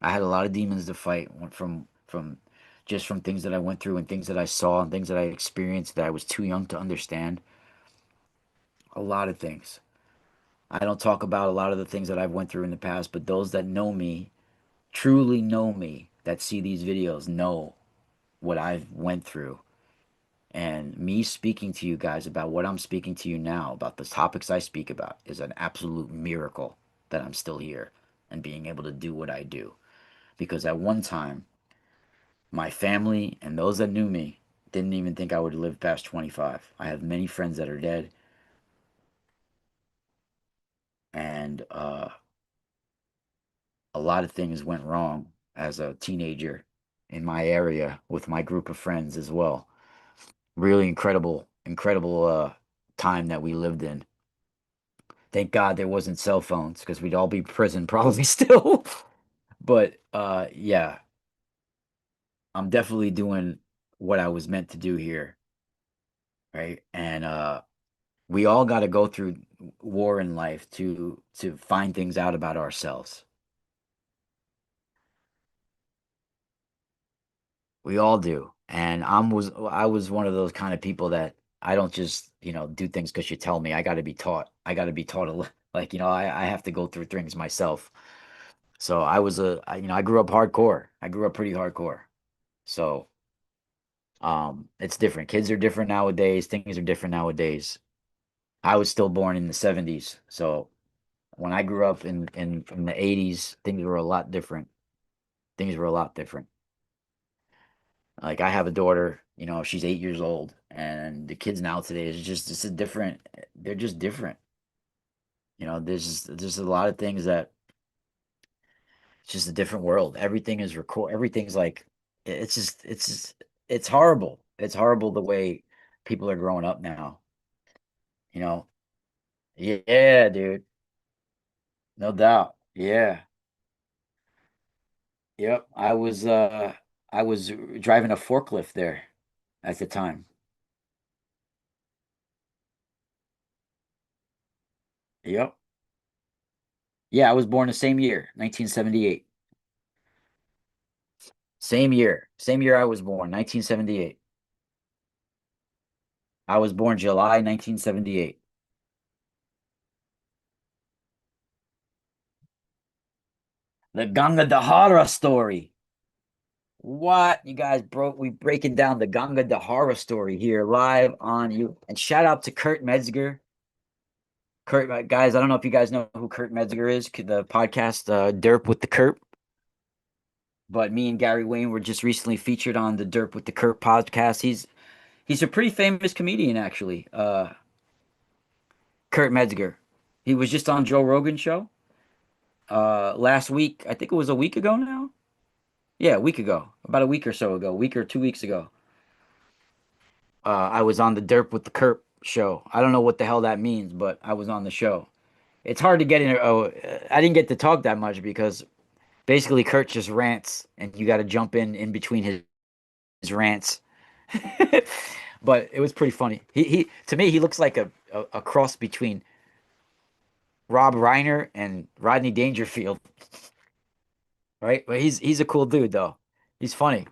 I had a lot of demons to fight from just from things that I went through and things that I saw and things that I experienced that I was too young to understand. A lot of things. I don't talk about a lot of the things that I've went through in the past, but those that know me, truly know me, that see these videos know what I've went through. And me speaking to you guys about what I'm speaking to you now, about the topics I speak about, is an absolute miracle that I'm still here and being able to do what I do. Because at one time, my family and those that knew me didn't even think I would live past 25. I have many friends that are dead, and a lot of things went wrong as a teenager in my area with my group of friends as well. Really incredible, incredible time that we lived in. Thank God there wasn't cell phones because we'd all be in prison probably still. But yeah, I'm definitely doing what I was meant to do here, right? And we all got to go through war in life to find things out about ourselves. We all do. And I was one of those kind of people that I don't just, do things because you tell me. I got to be taught. I got to be taught like, I have to go through things myself. So I grew up hardcore. I grew up pretty hardcore. So it's different. Kids are different nowadays. Things are different nowadays. I was still born in the 70s. So when I grew up in the 80s, things were a lot different. Things were a lot different. Like I have a daughter, she's 8 years old, and the kids now today is just it's a different. They're just different. There's a lot of things that it's just a different world. Everything is record. Everything's like it's horrible. It's horrible the way people are growing up now. You know. Yeah, dude. No doubt. Yeah. Yep. I was driving a forklift there at the time. Yep. Yeah, I was born the same year, 1978. Same year. Same year I was born, 1978. I was born July 1978. The Ganga Dahara story. What? You guys we breaking down the Ganga Dahara story here live on you. And shout out to Kurt Metzger. Kurt, guys, I don't know if you guys know who Kurt Metzger is, the podcast Derp with the Kurt. But me and Gary Wayne were just recently featured on the Derp with the Kurt podcast. He's a pretty famous comedian, actually. Kurt Metzger. He was just on Joe Rogan's show last week. I think it was a week ago now. Yeah, a week ago, about a week or so ago, a week or 2 weeks ago. I was on the Derp with the Kurt show. I don't know what the hell that means, but I was on the show. It's hard to get in. Oh, I didn't get to talk that much because basically Kurt just rants, and you got to jump in between his rants. But it was pretty funny. He to me he looks like a cross between Rob Reiner and Rodney Dangerfield, right? But he's a cool dude though. He's funny.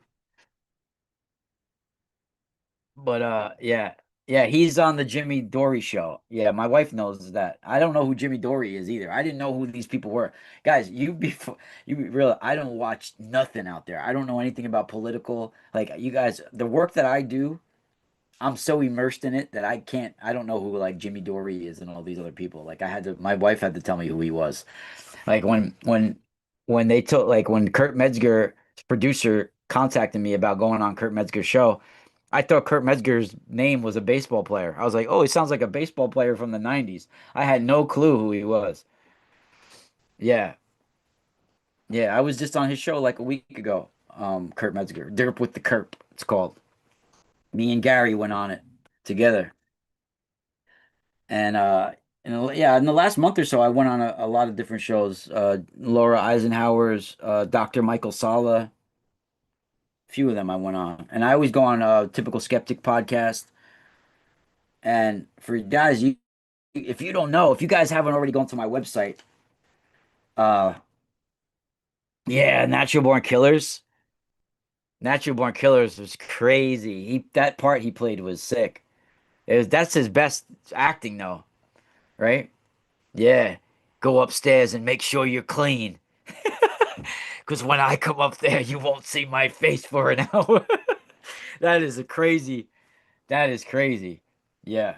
But yeah. Yeah, he's on the Jimmy Dory show. Yeah, my wife knows that. I don't know who Jimmy Dory is either. I didn't know who these people were. Guys, you be real, I don't watch nothing out there. I don't know anything about political. Like you guys, the work that I do, I'm so immersed in it that I don't know who like Jimmy Dory is and all these other people. Like my wife had to tell me who he was. Like when they told like when Kurt Metzger's producer contacted me about going on Kurt Metzger's show, I thought Kurt Metzger's name was a baseball player. I was like, oh, he sounds like a baseball player from the 90s. I had no clue who he was. Yeah. Yeah, I was just on his show like a week ago. Kurt Metzger. Derp with the Kerp, it's called. Me and Gary went on it together. And yeah, in the last month or so, I went on a lot of different shows. Laura Eisenhower's, Dr. Michael Sala, few of them I went on, and I always go on a typical skeptic podcast. And for guys, you if you don't know, if you guys haven't already gone to my website, uh, yeah, Natural Born Killers was crazy. That part he played was sick. That's his best acting though, right? Yeah, go upstairs and make sure you're clean. Because when I come up there, you won't see my face for an hour. That is a crazy. That is crazy. Yeah.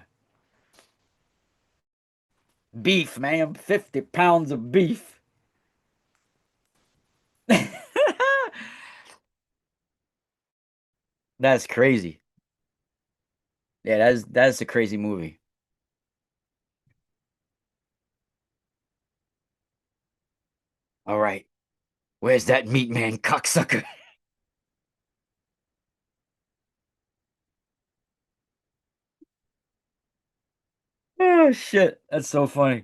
Beef, man. 50 pounds of beef. That's crazy. Yeah, that's a crazy movie. All right. Where's that meat man cocksucker? Oh shit. That's so funny.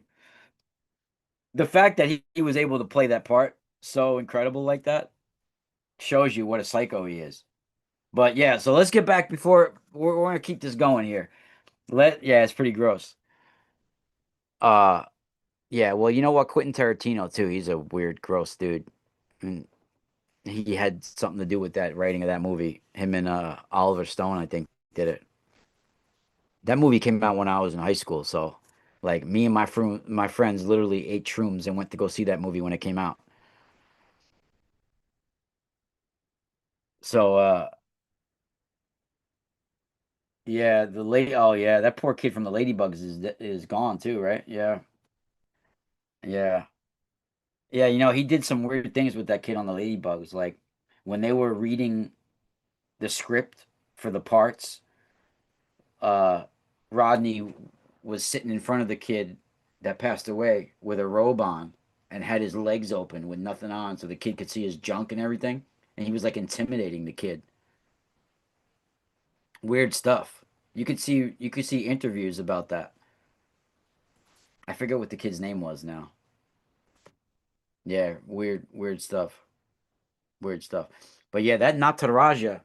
The fact that he was able to play that part so incredible like that shows you what a psycho he is. But yeah, so let's get back before we're gonna keep this going here. Yeah, it's pretty gross. Uh yeah, well, you know what? Quentin Tarantino too. He's a weird, gross dude. And he had something to do with that writing of that movie. Him and Oliver Stone, I think, did it. That movie came out when I was in high school, so like me and my friends literally ate shrooms and went to go see that movie when it came out. So yeah, the lady oh yeah, that poor kid from the Ladybugs is gone too, right? Yeah. Yeah. Yeah, he did some weird things with that kid on the Ladybugs. Like when they were reading the script for the parts, uh, Rodney was sitting in front of the kid that passed away with a robe on and had his legs open with nothing on so the kid could see his junk and everything. And he was like intimidating the kid. Weird stuff. You could see interviews about that. I forget what the kid's name was now. Yeah, weird stuff. Weird stuff. But yeah, that Nataraja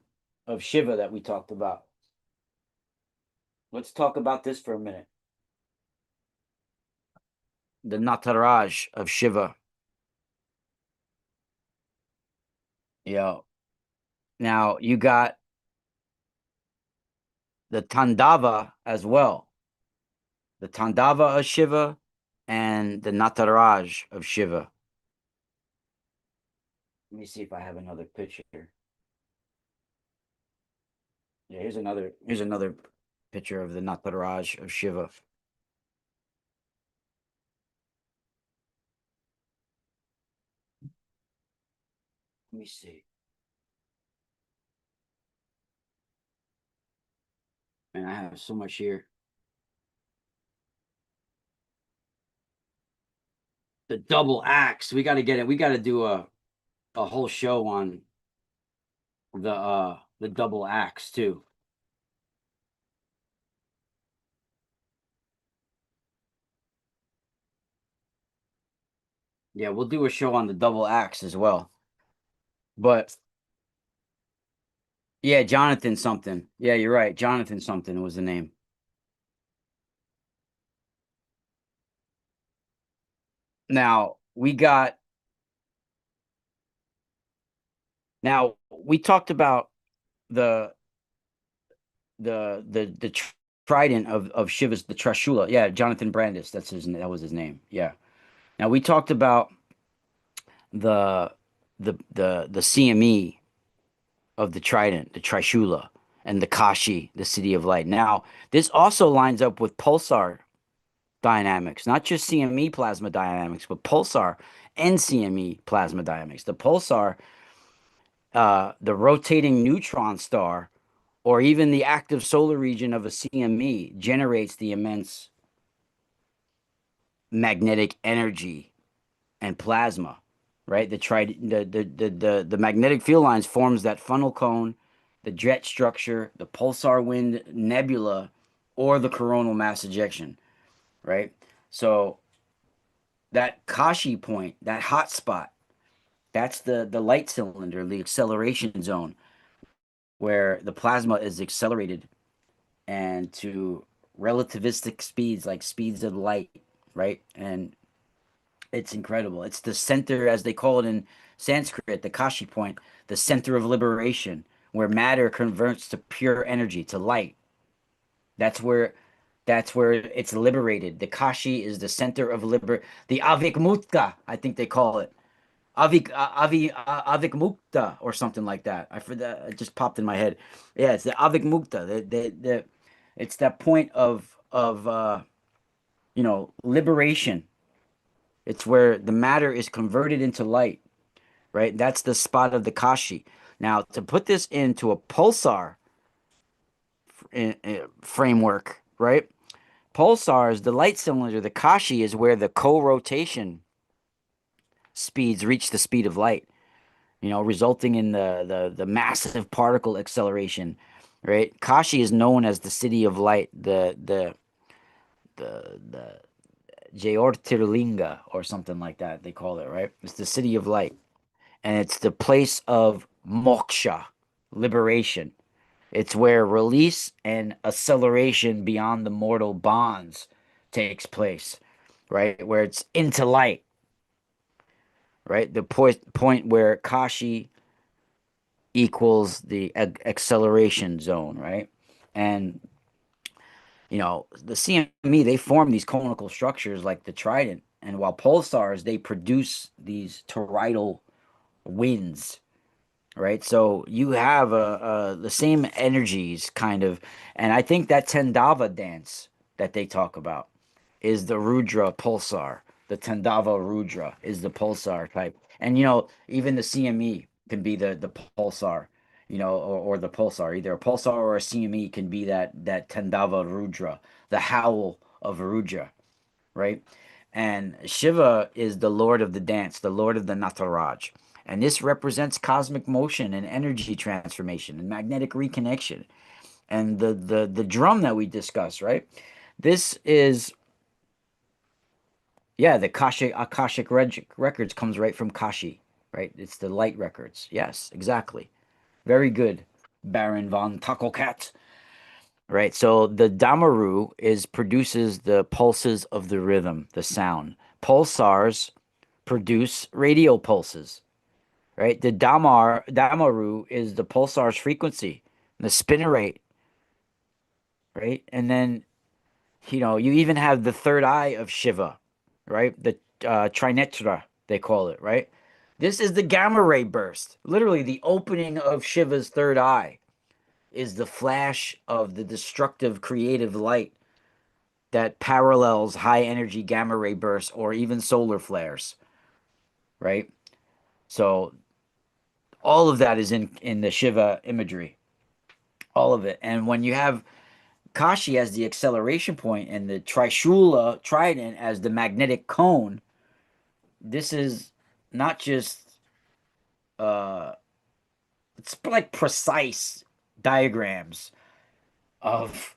of Shiva that we talked about. Let's talk about this for a minute. The Nataraj of Shiva. Yeah. Now you got the Tandava as well. The Tandava of Shiva and the Nataraj of Shiva. Let me see if I have another picture. Yeah, here's another picture of the Nataraj of Shiva. Let me see. Man, I have so much here. The double axe. We got to get it. We got to do a whole show on the double axe too. Yeah, we'll do a show on the double axe as well. But yeah, Jonathan something. Yeah, you're right. Jonathan something was the name. Now we got Now we talked about the the trident of Shiva's, the Trishula. Yeah, Jonathan Brandis. That was his name. Yeah. Now we talked about the the CME of the trident, the Trishula, and the Kashi, the city of light. Now this also lines up with pulsar dynamics, not just CME plasma dynamics, but pulsar and CME plasma dynamics. The pulsar, the rotating neutron star, or even the active solar region of a CME generates the immense magnetic energy and plasma, right? The magnetic field lines forms that funnel cone, the jet structure, the pulsar wind nebula, or the coronal mass ejection, right? So that Kashi point, that hot spot, that's the light cylinder, the acceleration zone, where the plasma is accelerated and to relativistic speeds, like speeds of light, right? And it's incredible. It's the center, as they call it in Sanskrit, the Kashi point, the center of liberation, where matter converts to pure energy, to light. That's where that's where it's liberated. The Kashi is the center of the Avikmukta, I think they call it. Avikmukta or something like that. I forgot, it just popped in my head. Yeah, it's the Avikmukta. It's that point of liberation. It's where the matter is converted into light, right? That's the spot of the Kashi. Now, to put this into a pulsar framework, right? Pulsars, the light cylinder, the Kashi is where the co-rotation speeds reach the speed of light, resulting in the massive particle acceleration, right? Kashi is known as the city of light, the Jyotirlinga or something like that, they call it, right? It's the city of light, and it's the place of moksha, liberation. It's where release and acceleration beyond the mortal bonds takes place, right? Where it's into light, right? The point where Kashi equals the acceleration zone, right? And the CME, they form these conical structures like the Trident, and while pulsars they produce these toroidal winds, right? So you have the same energies kind of, and I think that Tendava dance that they talk about is the Rudra pulsar. The Tendava Rudra is the pulsar type, and even the CME can be the pulsar, or the pulsar. Either a pulsar or a CME can be that Tendava Rudra, the howl of Rudra, right? And Shiva is the lord of the dance, the lord of the Nataraj. And this represents cosmic motion and energy transformation and magnetic reconnection. And the drum that we discussed, right? This is, yeah, the Akashic records comes right from Kashi, right? It's the light records. Yes, exactly. Very good, Baron von Takelkat. Right. So the Damaru is produces the pulses of the rhythm, the sound. Pulsars produce radio pulses, right? The Damaru is the pulsar's frequency, the spinner rate, right? And then, you even have the third eye of Shiva, right? The Trinetra, they call it, right? This is the gamma ray burst. Literally, the opening of Shiva's third eye is the flash of the destructive creative light that parallels high energy gamma ray bursts or even solar flares, right? So all of that is in the Shiva imagery, all of it. And when you have Kashi as the acceleration point and the Trishula trident as the magnetic cone, this is not just uh it's like precise diagrams of,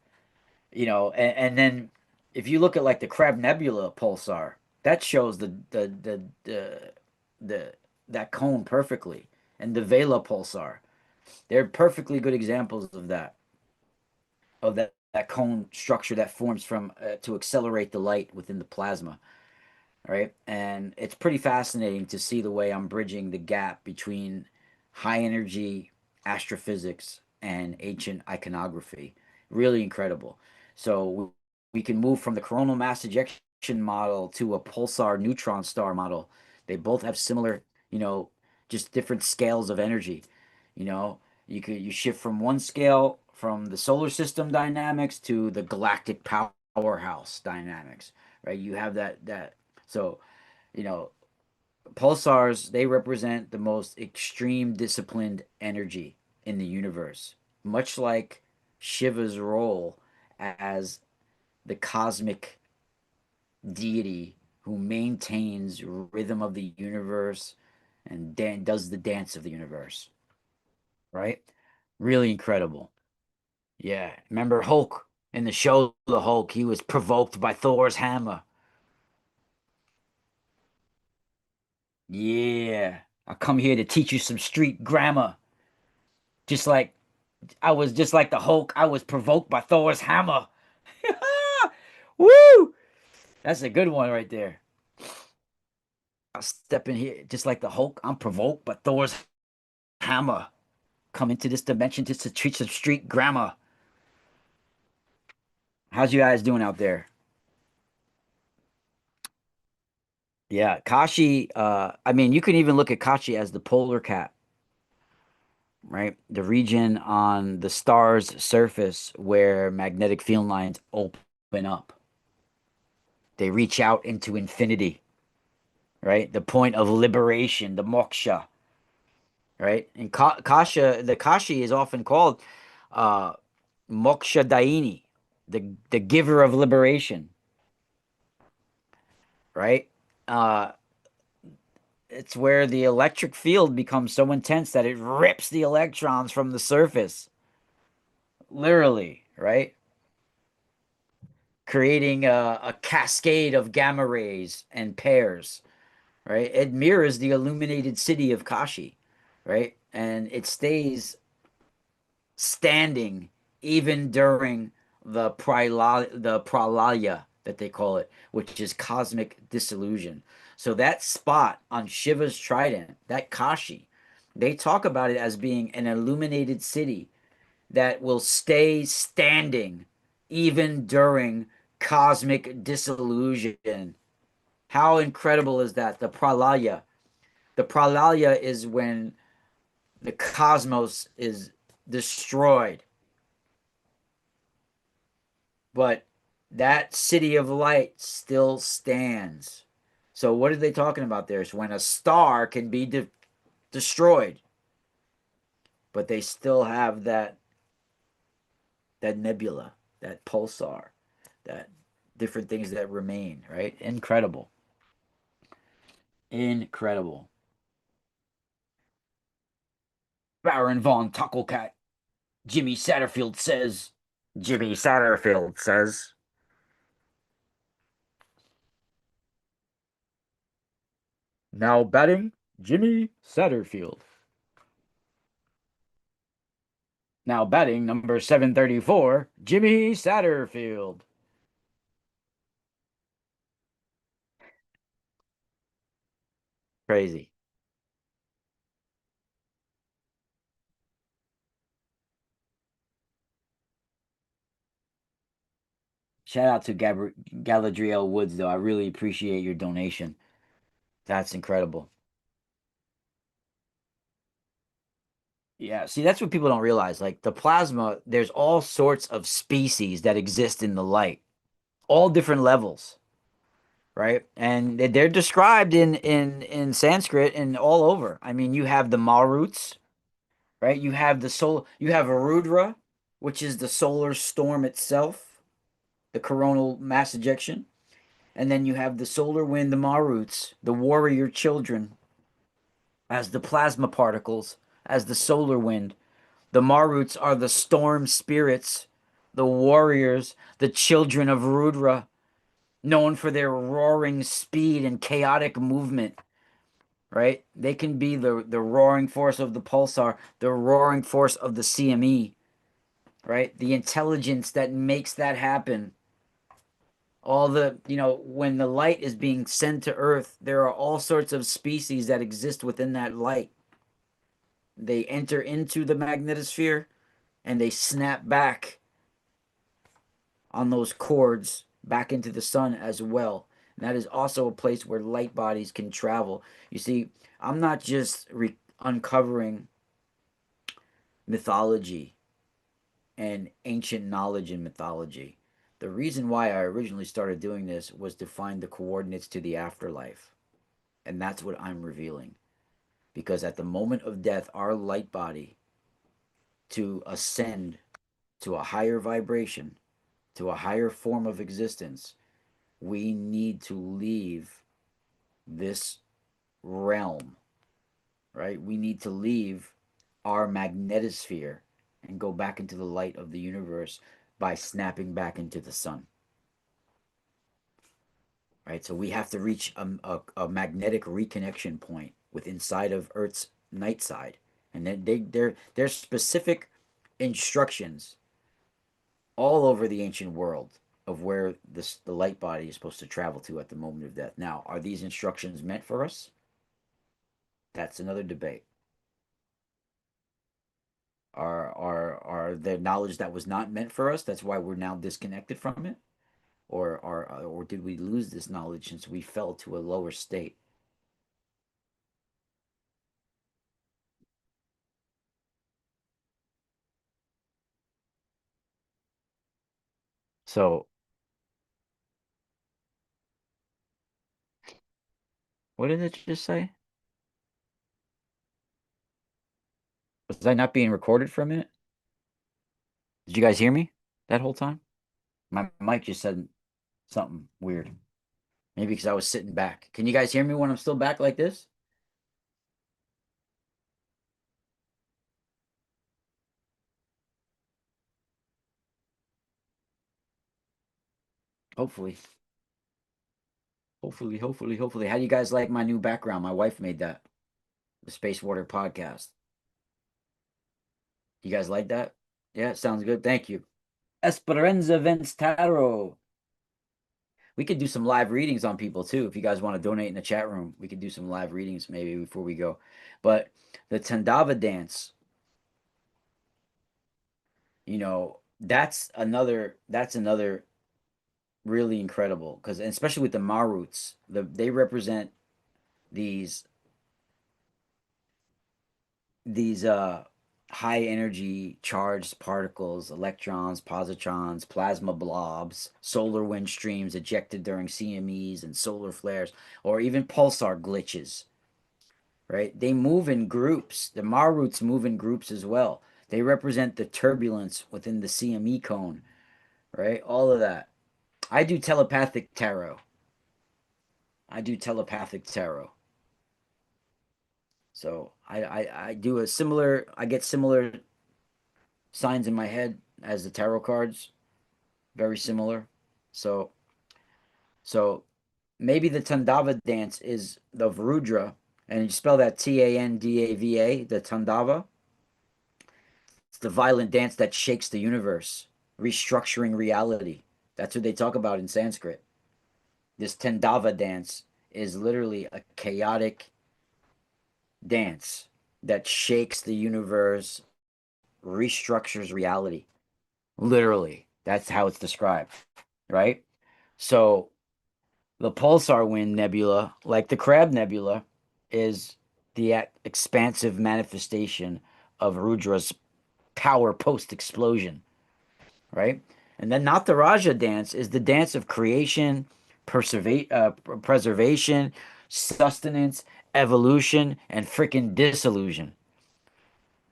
and then if you look at like the Crab Nebula pulsar, that shows the that cone perfectly, and the Vela pulsar, they're perfectly good examples of that cone structure that forms from to accelerate the light within the plasma, right? And it's pretty fascinating to see the way I'm bridging the gap between high energy astrophysics, and ancient iconography. Really incredible. So we can move from the coronal mass ejection model to a pulsar neutron star model. They both have similar, you know, just different scales of energy. You know, you shift from one scale from the solar system dynamics to the galactic powerhouse dynamics, right? You have that. So, you know, pulsars, they represent the most extreme disciplined energy in the universe, much like Shiva's role as the cosmic deity who maintains rhythm of the universe and does the dance of the universe, right? Really incredible. Yeah, remember Hulk in the show The Hulk, he was provoked by Thor's hammer. Yeah, I come here to teach you some street grammar. Just like I was just like the Hulk. I was provoked by Thor's hammer. Woo! That's a good one right there. I'll step in here just like the Hulk. I'm provoked by Thor's hammer. Come into this dimension just to teach some street grammar. How's you guys doing out there? Yeah, Kashi. I mean, you can even look at Kashi as the polar cap, right? The region on the star's surface where magnetic field lines open up. They reach out into infinity, right? The point of liberation, the moksha, right? And Kasha, the Kashi is often called uh, moksha daini, the giver of liberation, right? Uh, it's where the electric field becomes so intense that it rips the electrons from the surface, literally, right? Creating a cascade of gamma rays and pairs, right? It mirrors the illuminated city of Kashi, right? And it stays standing even during the pralaya that they call it, which is cosmic dissolution. So that spot on Shiva's trident, that Kashi, they talk about it as being an illuminated city that will stay standing even during cosmic dissolution. How incredible is that? The pralaya. The pralaya is when the cosmos is destroyed, but that city of light still stands. So what are they talking about there? Is when a star can be destroyed, but they still have that nebula, that pulsar, that different things that remain, right? Incredible. Incredible. Baron von Tucklecat, Jimmy Satterfield says. Jimmy Satterfield says. Now batting, Jimmy Satterfield. Now batting number 734, Jimmy Satterfield. Crazy. Shout out to Galadriel Woods, though. I really appreciate your donation. That's incredible. Yeah, see, that's what people don't realize. Like the plasma, there's all sorts of species that exist in the light, all different levels, right? And they're described in Sanskrit and all over. I mean, you have the Maruts, right? You have Rudra, which is the solar storm itself, the coronal mass ejection. And then you have the solar wind, the Maruts, the warrior children, as the plasma particles, as the solar wind. The Maruts are the storm spirits, the warriors, the children of Rudra, known for their roaring speed and chaotic movement, right? They can be the roaring force of the pulsar, the roaring force of the CME, right? The intelligence that makes that happen. All the, when the light is being sent to Earth, there are all sorts of species that exist within that light. they enter into the magnetosphere and they snap back on those cords back into the sun as well. And that is also a place where light bodies can travel. You see, I'm not just uncovering mythology and ancient knowledge in mythology. The reason why I originally started doing this was to find the coordinates to the afterlife. And that's what I'm revealing. Because at the moment of death, our light body to ascend to a higher vibration, to a higher form of existence, we need to leave this realm, right? We need to leave our magnetosphere and go back into the light of the universe by snapping back into the sun, right? So we have to reach a magnetic reconnection point with inside of Earth's night side. And then there's specific instructions all over the ancient world of where the light body is supposed to travel to at the moment of death. Now, are these instructions meant for us? That's another debate. Are the knowledge that was not meant for us? That's why we're now disconnected from it, or did we lose this knowledge since we fell to a lower state? So, what did it just say? Was I not being recorded for a minute? Did you guys hear me that whole time? My mic just said something weird. Maybe because I was sitting back. Can you guys hear me when I'm still back like this? Hopefully. Hopefully. How do you guys like my new background? My wife made that. The Space Water podcast. You guys like that? Yeah, sounds good. Thank you. Esperanza Vents Tarot. We could do some live readings on people too. If you guys want to donate in the chat room, we could do some live readings maybe before we go. But the Tandava dance, that's another really incredible because especially with the Maruts, they represent these these high energy charged particles, electrons, positrons, plasma blobs, solar wind streams ejected during CMEs and solar flares, or even pulsar glitches, right? They move in groups. The Maruts move in groups as well. They represent the turbulence within the CME cone, right? All of that. I do telepathic tarot. I do telepathic tarot. So I do a similar, I get similar signs in my head as the tarot cards, very similar. So so maybe the Tandava dance is the Varudra, and you spell that Tandava, the Tandava. It's the violent dance that shakes the universe, restructuring reality. That's what they talk about in Sanskrit. This Tandava dance is literally a chaotic dance that shakes the universe, restructures reality. Literally, that's how it's described, right? So the pulsar wind nebula, like the Crab Nebula, is the expansive manifestation of Rudra's power post explosion, right? And then Nataraja dance is the dance of creation, preservation, sustenance, evolution, and freaking disillusion,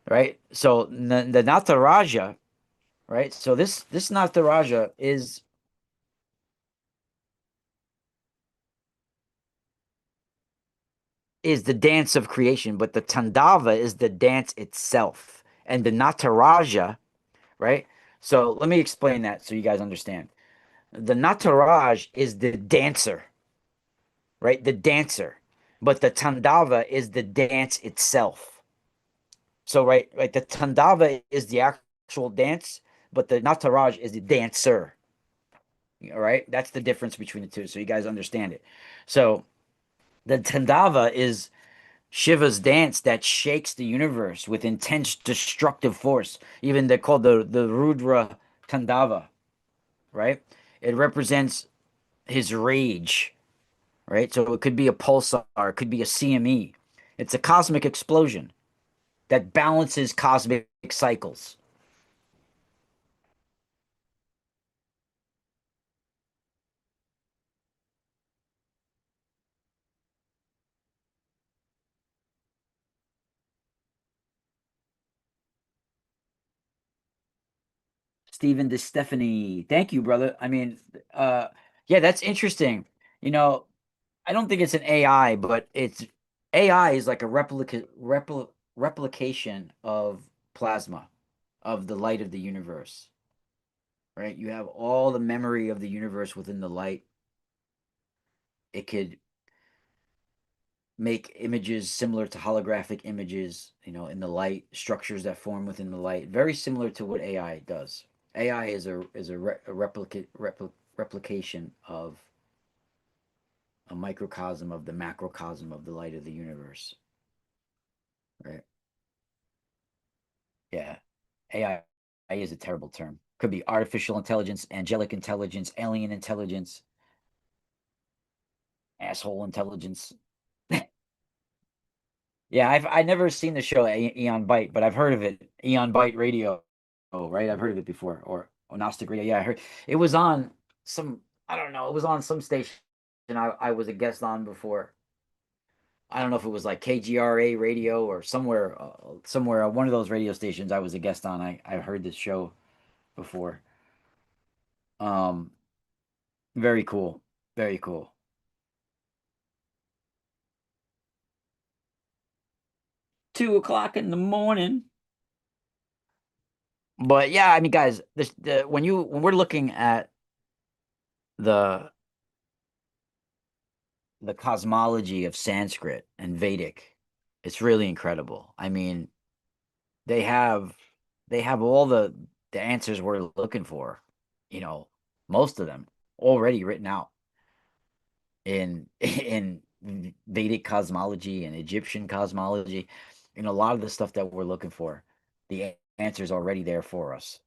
right? So the Nataraja, right? So this Nataraja is the dance of creation, but the Tandava is the dance itself. And the Nataraja, right? So let me explain that so you guys understand. The Nataraj is the dancer, right? The dancer. But the Tandava is the dance itself. So right, the Tandava is the actual dance, but the Nataraj is the dancer. All right, that's the difference between the two, so you guys understand it. So the Tandava is Shiva's dance that shakes the universe with intense destructive force. Even they're called the Rudra Tandava, right? It represents his rage, right? So it could be a pulsar, it could be a CME. It's a cosmic explosion that balances cosmic cycles. Stephen DeStefani, thank you, brother. I mean, uh, yeah, that's interesting. You know, I don't think it's an AI, but it's AI is like a replication of plasma, of the light of the universe, right? You have all the memory of the universe within the light. It could make images similar to holographic images, in the light, structures that form within the light, very similar to what AI does. AI is a replication of a microcosm of the macrocosm of the light of the universe, right? Yeah. AI is a terrible term. Could be artificial intelligence, angelic intelligence, alien intelligence, asshole intelligence. Yeah, I never seen the show Eon Byte, but I've heard of it. Eon Byte Radio, oh, right? I've heard of it before, or Gnostic Radio. Yeah, I heard it was on some. I don't know. It was on some station, and I was a guest on before. I don't know if it was like KGRA Radio or somewhere one of those radio stations. I was a guest on. I heard this show before. Um, Very cool. Very cool. 2 o'clock in the morning. But yeah, I mean, guys, when we're looking at the the cosmology of Sanskrit and Vedic, it's really incredible. I mean, they have they have all the answers we're looking for, you know, most of them already written out in in Vedic cosmology and Egyptian cosmology. A lot of the stuff that we're looking for, the answer's already there for us,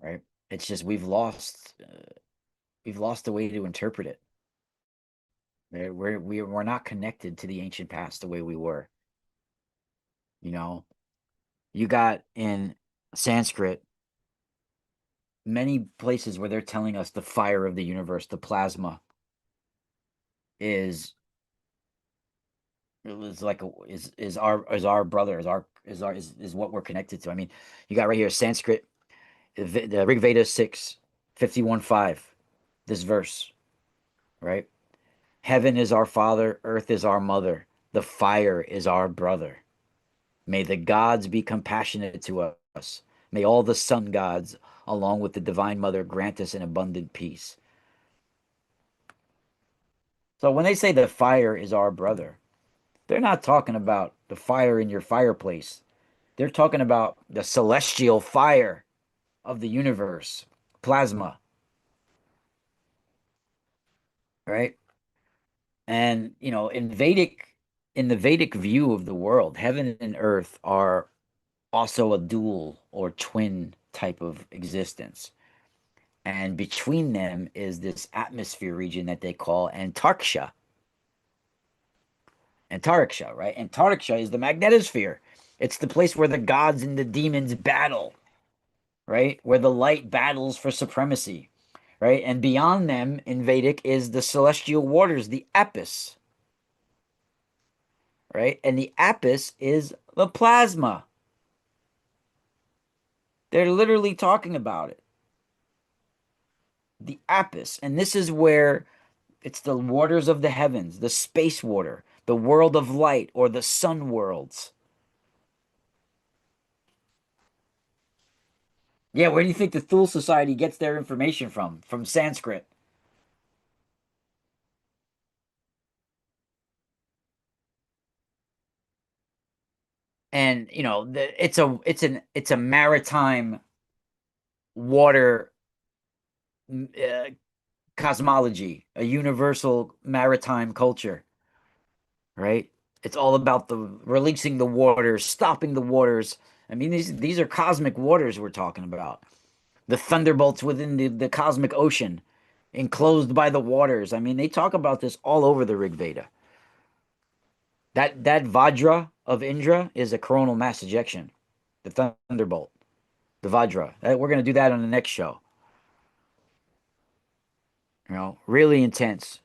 right? It's just we've lost the way to interpret it. We're not connected to the ancient past the way we were. You know, you got in Sanskrit many places where they're telling us the fire of the universe, the plasma, is is like is our brother, is what we're connected to. I mean, you got right here Sanskrit, the Rig Veda 6:51-5, this verse, right? Heaven is our father, earth is our mother, the fire is our brother. May the gods be compassionate to us. May all the sun gods, along with the divine mother, grant us an abundant peace. So when they say the fire is our brother, they're not talking about the fire in your fireplace. They're talking about the celestial fire of the universe, plasma, right? And in the Vedic view of the world, heaven and earth are also a dual or twin type of existence. And between them is this atmosphere region that they call Antarctica. Antarctica, right? Antarctica is the magnetosphere. It's the place where the gods and the demons battle, right? Where the light battles for supremacy, right? And beyond them in Vedic is the celestial waters, the Apis, right? And the Apis is the plasma. They're literally talking about it. The Apis. And this is where it's the waters of the heavens, the space water, the world of light, or the sun worlds. Yeah, where do you think the Thule Society gets their information from? From Sanskrit. And it's a maritime water uh, cosmology, a universal maritime culture, right? It's all about the releasing the waters, stopping the waters. I mean, these are cosmic waters we're talking about. The thunderbolts within the cosmic ocean, enclosed by the waters. I mean, they talk about this all over the Rig Veda. That Vajra of Indra is a coronal mass ejection. The thunderbolt, the Vajra. We're gonna do that on the next show. Really intense.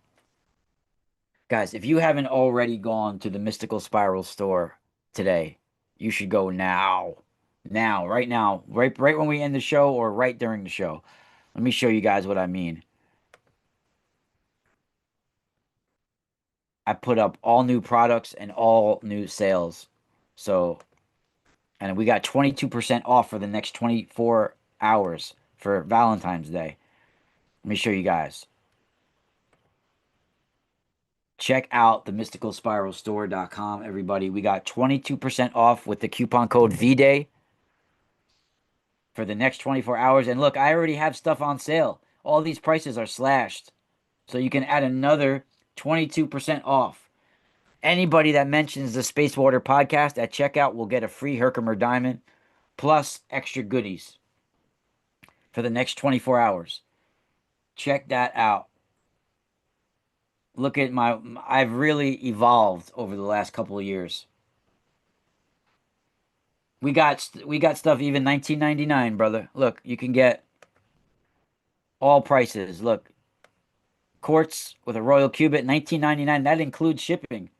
Guys, if you haven't already gone to the Mystical Spiral store today, you should go now. Now, right now, right when we end the show or right during the show. Let me show you guys what I mean. I put up all new products and all new sales. So, and we got 22% off for the next 24 hours for Valentine's Day. Let me show you guys. Check out the mysticalspiralstore.com, everybody. We got 22% off with the coupon code VDAY for the next 24 hours. And look, I already have stuff on sale. All these prices are slashed. So you can add another 22% off. Anybody that mentions the Space Water podcast at checkout will get a free Herkimer Diamond plus extra goodies for the next 24 hours. Check that out. Look at I've really evolved over the last couple of years. We got stuff even 1999, brother. Look, you can get all prices. Look, quartz with a royal cubit, 1999. That includes shipping.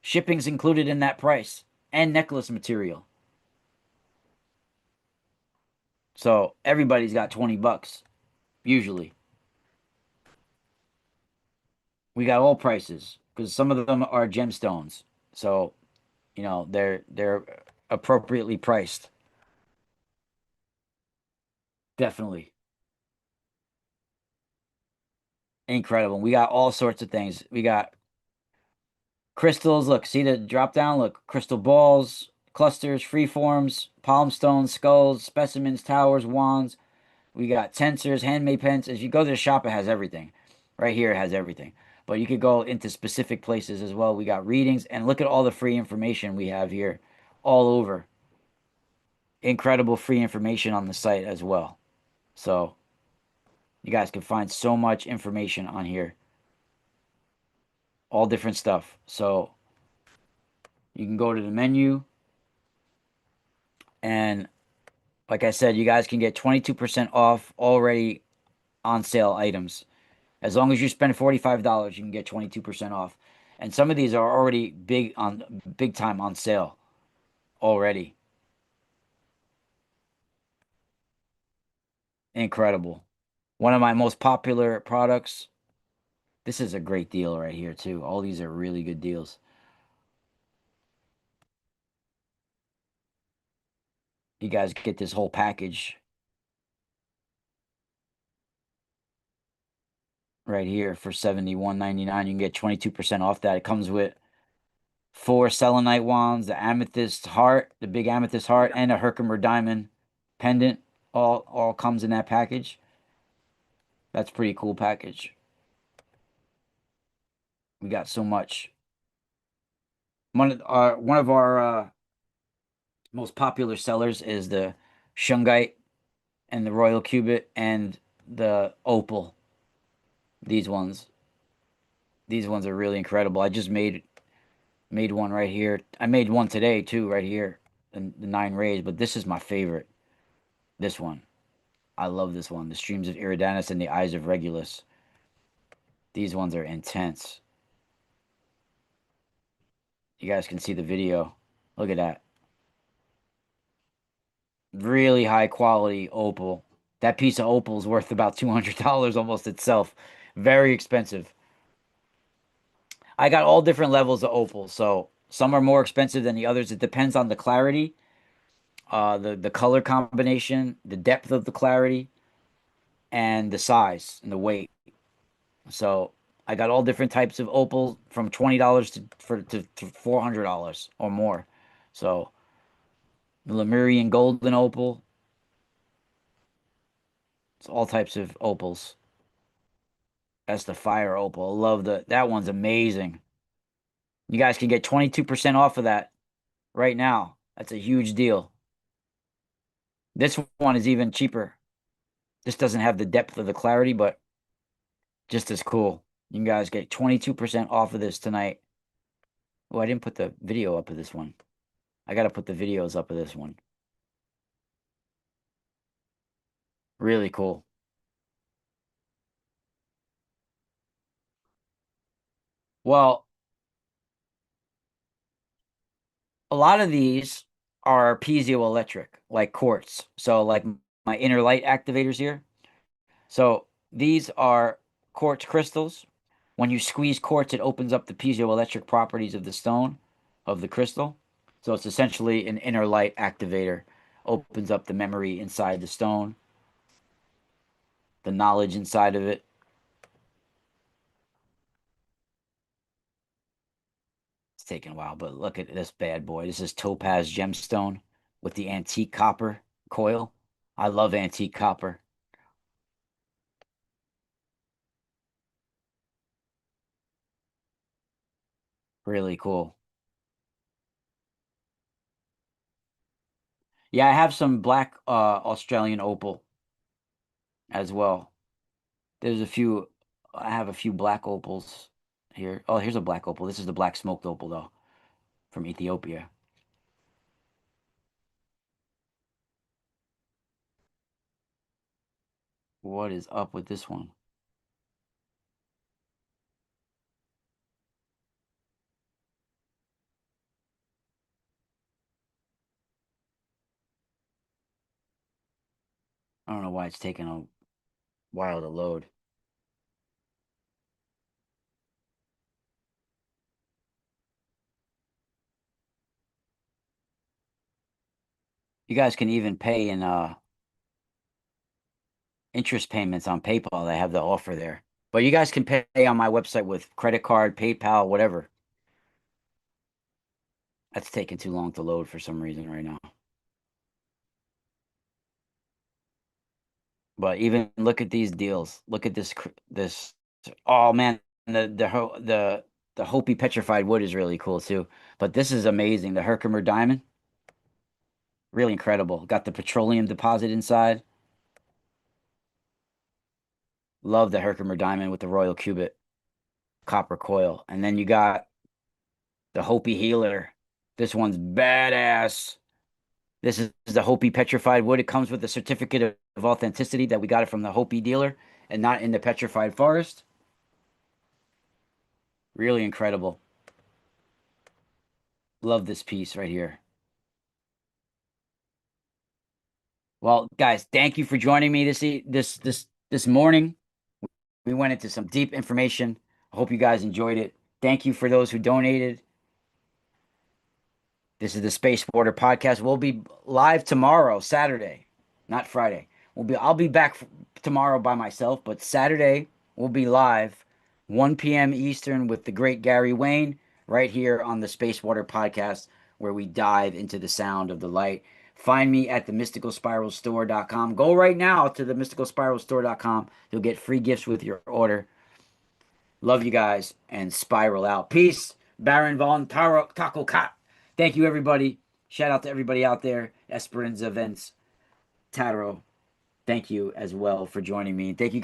Shipping's included in that price and necklace material. So everybody's got 20 bucks usually. We got all prices because some of them are gemstones. So, they're appropriately priced. Definitely. Incredible. We got all sorts of things. We got crystals. Look, see the drop down? Look, crystal balls, clusters, freeforms, palm stones, skulls, specimens, towers, wands. We got tensors, handmade pens. As you go to the shop, it has everything. Right here, it has everything. But you could go into specific places as well. We got readings, and look at all the free information we have here all over. Incredible free information on the site as well. So you guys can find so much information on here, all different stuff. So you can go to the menu, and like I said, you guys can get 22% off already on sale items. As long as you spend $45, you can get 22% off. And some of these are already big time on sale already. Incredible. One of my most popular products. This is a great deal right here too. All these are really good deals. You guys get this whole package right here for $71.99. You can get 22% off that. It comes with four selenite wands, the amethyst heart, the big amethyst heart, and a Herkimer diamond pendant. All comes in that package. That's a pretty cool package. We got so much. One of our most popular sellers is the shungite and the royal cubit and the opal. These ones. These ones are really incredible. I just made one right here. I made one today too, right here. The nine rays, but this is my favorite. This one. I love this one. The streams of Iridanus and the eyes of Regulus. These ones are intense. You guys can see the video. Look at that. Really high quality opal. That piece of opal is worth about $200 almost itself. Very expensive. I got all different levels of opal, so some are more expensive than the others. It depends on the clarity, the color combination, the depth of the clarity, and the size and the weight. So I got all different types of opal from $20 to $400 or more. So the Lemurian golden opal, it's all types of opals. That's the fire opal. I love that one's amazing. You guys can get 22% off of that right now. That's a huge deal. This one is even cheaper. This doesn't have the depth of the clarity, but just as cool. You guys get 22% off of this tonight. Oh, I didn't put the video up of this one. I got to put the videos up of this one. Really cool. Well, a lot of these are piezoelectric, like quartz. So, like my inner light activators here. So, these are quartz crystals. When you squeeze quartz, it opens up the piezoelectric properties of the stone, of the crystal. So, it's essentially an inner light activator. Opens up the memory inside the stone, the knowledge inside of it. It's taking a while, but look at this bad boy. This is topaz gemstone with the antique copper coil. I love antique copper. Really cool. Yeah, I have some black Australian opal as well. There's a few I have a few black opals here. Oh, here's a black opal. This is the black smoked opal though from Ethiopia. What is up with this one? I don't know why it's taking a while to load. You guys can even pay in interest payments on PayPal. They have the offer there. But you guys can pay on my website with credit card, PayPal, whatever. That's taking too long to load for some reason right now. But even look at these deals. Look at this. Oh man, the Hopi petrified wood is really cool too. But this is amazing. The Herkimer diamond, really incredible. Got the petroleum deposit inside. Love the Herkimer diamond with the royal cubit copper coil. And then you got the Hopi healer. This one's badass. This is the Hopi petrified wood. It comes with a certificate of authenticity that we got it from the Hopi dealer and not in the petrified forest. Really incredible. Love this piece right here. Well, guys, thank you for joining me this morning. We went into some deep information. I hope you guys enjoyed it. Thank you for those who donated. This is the Space Border Podcast. We'll be live tomorrow, Saturday, not Friday. I'll be back tomorrow by myself, but Saturday we'll be live 1 p.m. Eastern with the great Gary Wayne right here on the Space Water Podcast where we dive into the sound of the light. Find me at the mysticalspiralstore.com. Go right now to the mysticalspiralstore.com. You'll get free gifts with your order. Love you guys and spiral out. Peace. Baron Von Taco Cat. Thank you, everybody. Shout out to everybody out there. Esperanza Events, Taro. Thank you as well for joining me. Thank you.